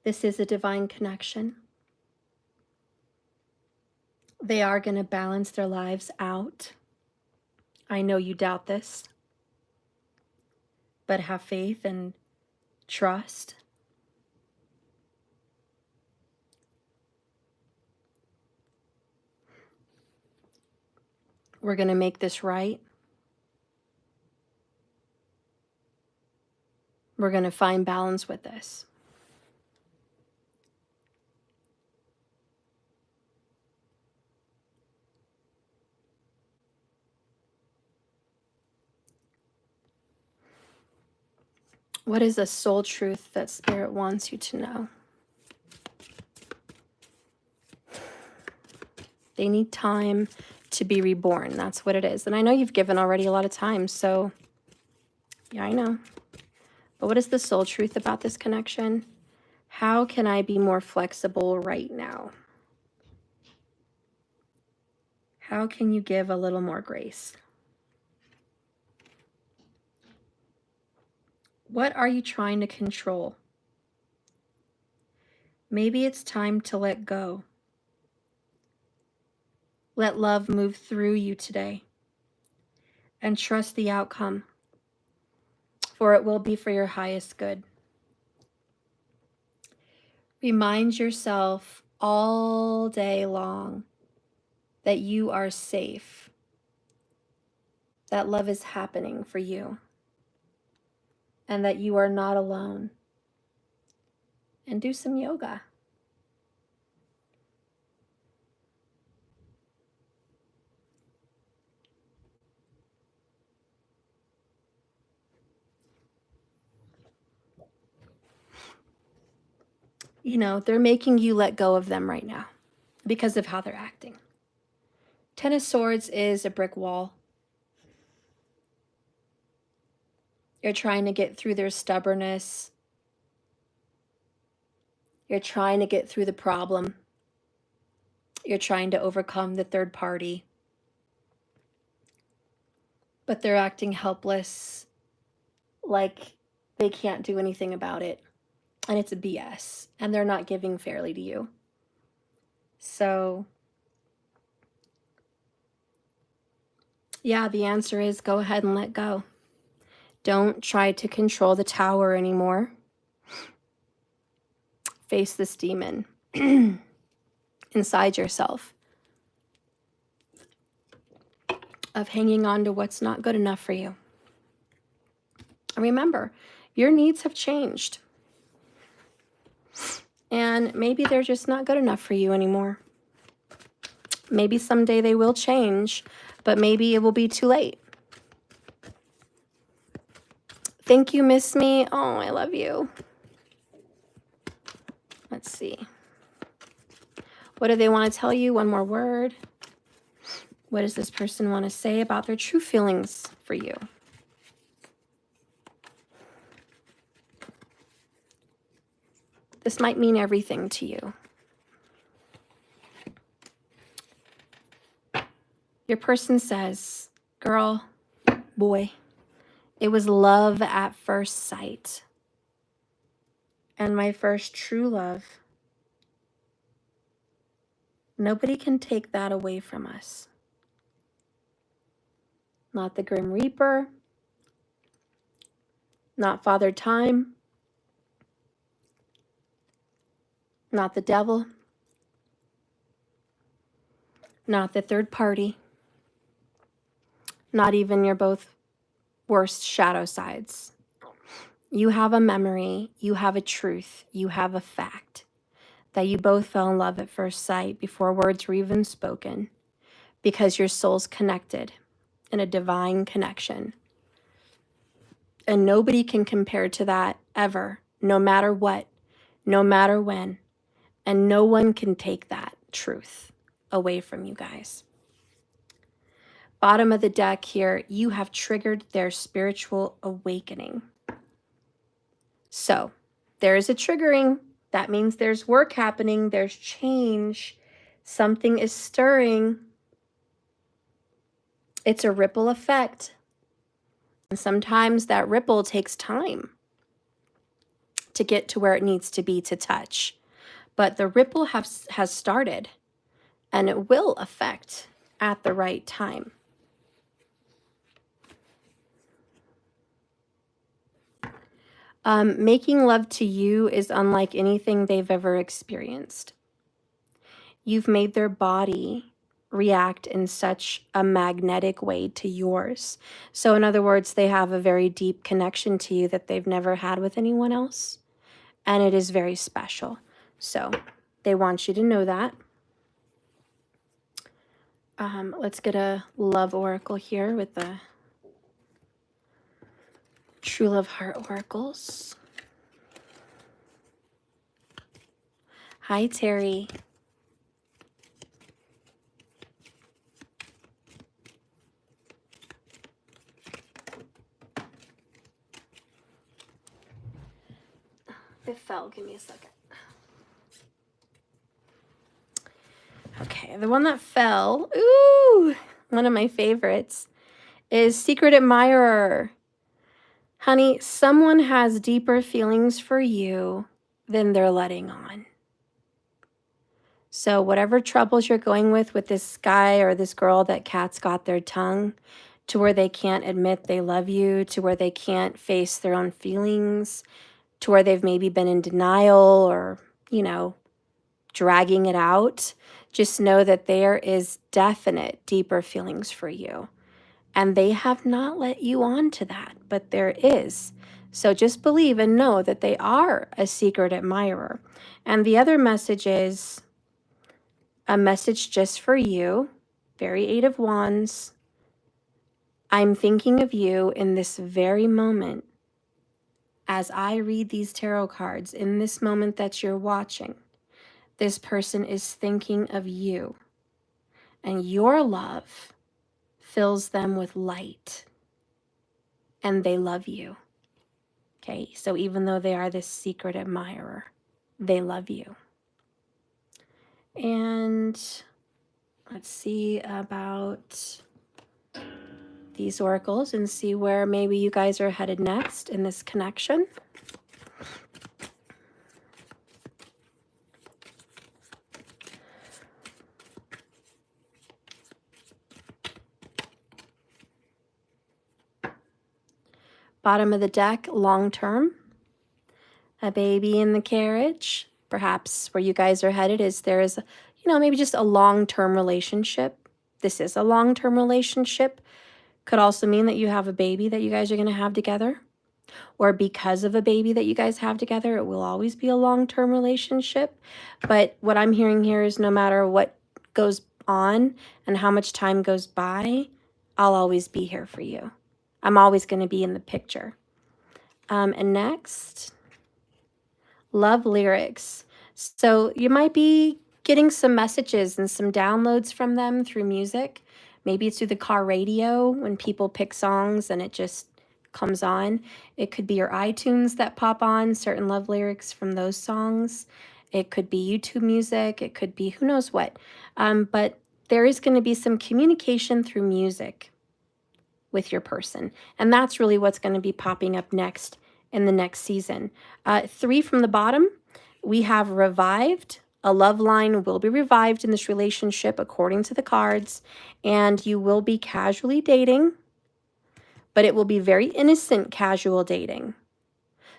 This is a divine connection. They are going to balance their lives out. I know you doubt this, but have faith and trust. We're going to make this right. We're going to find balance with this. What is the soul truth that Spirit wants you to know? They need time to be reborn. That's what it is. And I know you've given already a lot of time, so yeah, I know. But what is the soul truth about this connection? How can I be more flexible right now? How can you give a little more grace? What are you trying to control? Maybe it's time to let go. Let love move through you today and trust the outcome, for it will be for your highest good. Remind yourself all day long that you are safe, that love is happening for you, and that you are not alone. And do some yoga. You know, they're making you let go of them right now because of how they're acting. Ten of Swords is a brick wall. You're trying to get through their stubbornness. You're trying to get through the problem. You're trying to overcome the third party. But they're acting helpless, like they can't do anything about it. And it's a BS. And they're not giving fairly to you. So, yeah, the answer is go ahead and let go. Don't try to control the tower anymore. Face this demon inside yourself of hanging on to what's not good enough for you. And remember, your needs have changed. And maybe they're just not good enough for you anymore. Maybe someday they will change, but maybe it will be too late. Thank you, Miss Me. Oh, I love you. Let's see. What do they want to tell you? One more word. What does this person want to say about their true feelings for you? This might mean everything to you. Your person says, girl, boy, it was love at first sight. And my first true love. Nobody can take that away from us. Not the Grim Reaper. Not Father Time. Not the devil. Not the third party. Not even your both worst shadow sides. You have a memory, you have a truth, you have a fact that you both fell in love at first sight before words were even spoken, because your souls connected in a divine connection. And nobody can compare to that ever, no matter what, no matter when. And no one can take that truth away from you guys. Bottom of the deck here, you have triggered their spiritual awakening. So there is a triggering. That means there's work happening. There's change. Something is stirring. It's a ripple effect. And sometimes that ripple takes time to get to where it needs to be to touch. But the ripple has started, and it will affect at the right time. Making love to you is unlike anything they've ever experienced. You've made their body react in such a magnetic way to yours. So in other words, they have a very deep connection to you that they've never had with anyone else. And it is very special. So they want you to know that. Let's get a love oracle here with the True Love Heart Oracles. Hi, Terry. It fell. Give me a second. Okay, the one that fell, ooh, one of my favorites, is Secret Admirer. Honey, someone has deeper feelings for you than they're letting on. So whatever troubles you're going with this guy or this girl that cat's got their tongue, to where they can't admit they love you, to where they can't face their own feelings, to where they've maybe been in denial or, you know, dragging it out, just know that there is definite deeper feelings for you. And they have not let you on to that, but there is. So just believe and know that they are a secret admirer. And the other message is a message just for you. Very Eight of Wands. I'm thinking of you in this very moment. As I read these tarot cards, in this moment that you're watching, this person is thinking of you. And your love fills them with light. And they love you. Okay, so even though they are this secret admirer, they love you. And let's see about these oracles and see where maybe you guys are headed next in this connection. Bottom of the deck, long term. A baby in the carriage. Perhaps where you guys are headed is there is, you know, maybe just a long-term relationship. This is a long-term relationship. Could also mean that you have a baby that you guys are going to have together. Or because of a baby that you guys have together, it will always be a long-term relationship. But what I'm hearing here is no matter what goes on and how much time goes by, I'll always be here for you. I'm always going to be in the picture. And next, love lyrics. So you might be getting some messages and some downloads from them through music. Maybe it's through the car radio when people pick songs and it just comes on. It could be your iTunes that pop on certain love lyrics from those songs. It could be YouTube music. It could be who knows what. But there is going to be some communication through music with your person. And that's really what's going to be popping up next in the next season. 3 from the bottom, we have revived. A love line will be revived in this relationship according to the cards. And you will be casually dating, but it will be very innocent casual dating.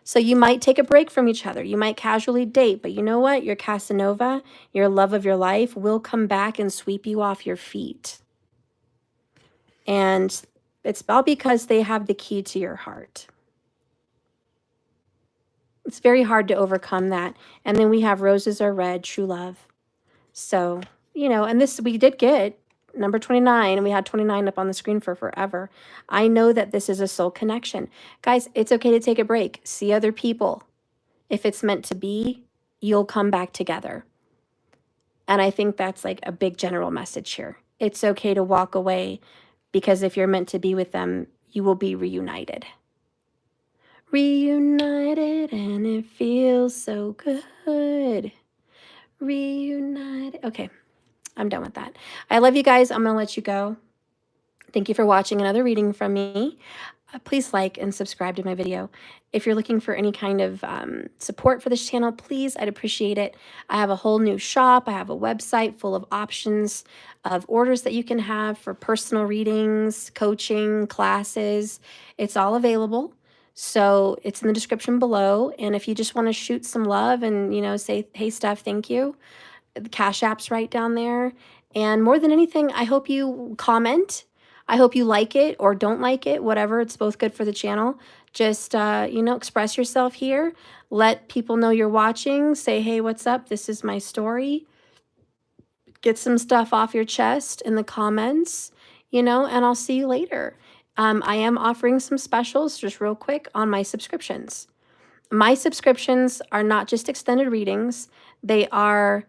So you might take a break from each other. You might casually date, but you know what? Your Casanova, your love of your life, will come back and sweep you off your feet. And it's all because they have the key to your heart. It's very hard to overcome that. And then we have roses are red, true love. So, you know, and this we did get number 29, and we had 29 up on the screen for forever. I know that this is a soul connection. Guys, it's okay to take a break. See other people. If it's meant to be, you'll come back together. And I think that's like a big general message here. It's okay to walk away, because if you're meant to be with them, you will be reunited. Reunited, and it feels so good. Reunited. Okay, I'm done with that. I love you guys. I'm going to let you go. Thank you for watching another reading from me. Please like and subscribe to my video. If you're looking for any kind of support for this channel, please, I'd appreciate it. I have a whole new shop. I have a website full of options of orders that you can have for personal readings, coaching, classes. It's all available. So it's in the description below. And if you just want to shoot some love and, you know, say, hey, Steph, thank you, the Cash App's right down there. And more than anything, I hope you comment. I hope you like it or don't like it, whatever. It's both good for the channel. Just, you know, express yourself here. Let people know you're watching. Say, hey, what's up? This is my story. Get some stuff off your chest in the comments, you know, and I'll see you later. I am offering some specials just real quick on my subscriptions. My subscriptions are not just extended readings. They are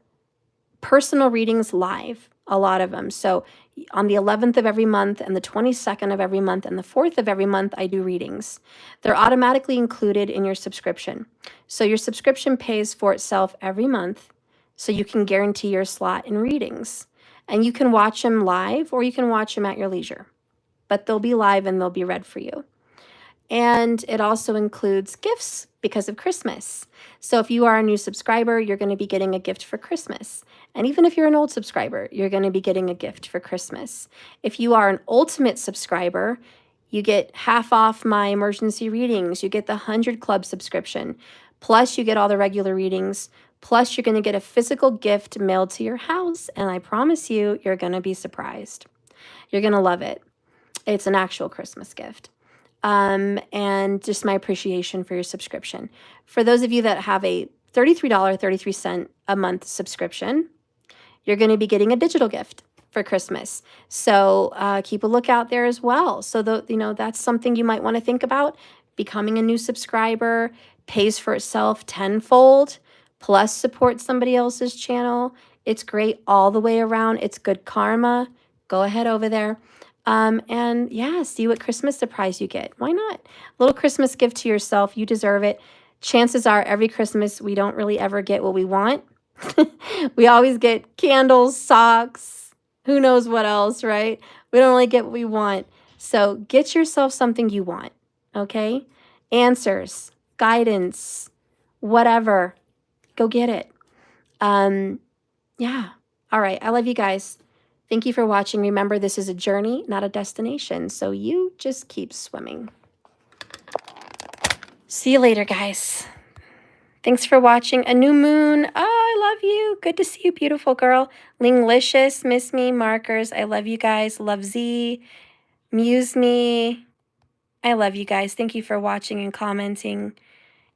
personal readings live, a lot of them. So on the 11th of every month and the 22nd of every month and the 4th of every month, I do readings. They're automatically included in your subscription. So your subscription pays for itself every month, so you can guarantee your slot in readings. And you can watch them live or you can watch them at your leisure. But they'll be live and they'll be read for you. And it also includes gifts because of Christmas. So if you are a new subscriber, you're going to be getting a gift for Christmas. And even if you're an old subscriber, you're going to be getting a gift for Christmas. If you are an ultimate subscriber, you get half off my emergency readings. You get the 100 Club subscription. Plus, you get all the regular readings. Plus, you're going to get a physical gift mailed to your house. And I promise you, you're going to be surprised. You're going to love it. It's an actual Christmas gift. And just my appreciation for your subscription. For those of you that have a $33.33 a month subscription, you're going to be getting a digital gift for Christmas. So keep a lookout there as well. So you know, that's something you might want to think about. Becoming a new subscriber pays for itself tenfold, plus support somebody else's channel. It's great all the way around. It's good karma. Go ahead over there. And yeah, see what Christmas surprise you get. Why not? A little Christmas gift to yourself. You deserve it. Chances are every Christmas we don't really ever get what we want. We always get candles, socks, who knows what else, right? We don't really get what we want. So get yourself something you want, okay? Answers, guidance, whatever. Go get it. Yeah. All right. I love you guys. Thank you for watching. Remember, this is a journey, not a destination. So you just keep swimming. See you later, guys. Thanks for watching. A new moon. Oh, I love you. Good to see you, beautiful girl. Linglicious, Miss Me, Markers. I love you guys. Love Z. Muse Me. I love you guys. Thank you for watching and commenting.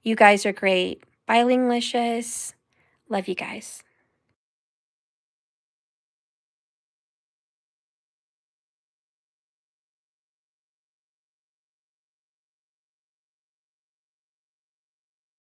You guys are great. Bye, Linglicious. Love you guys.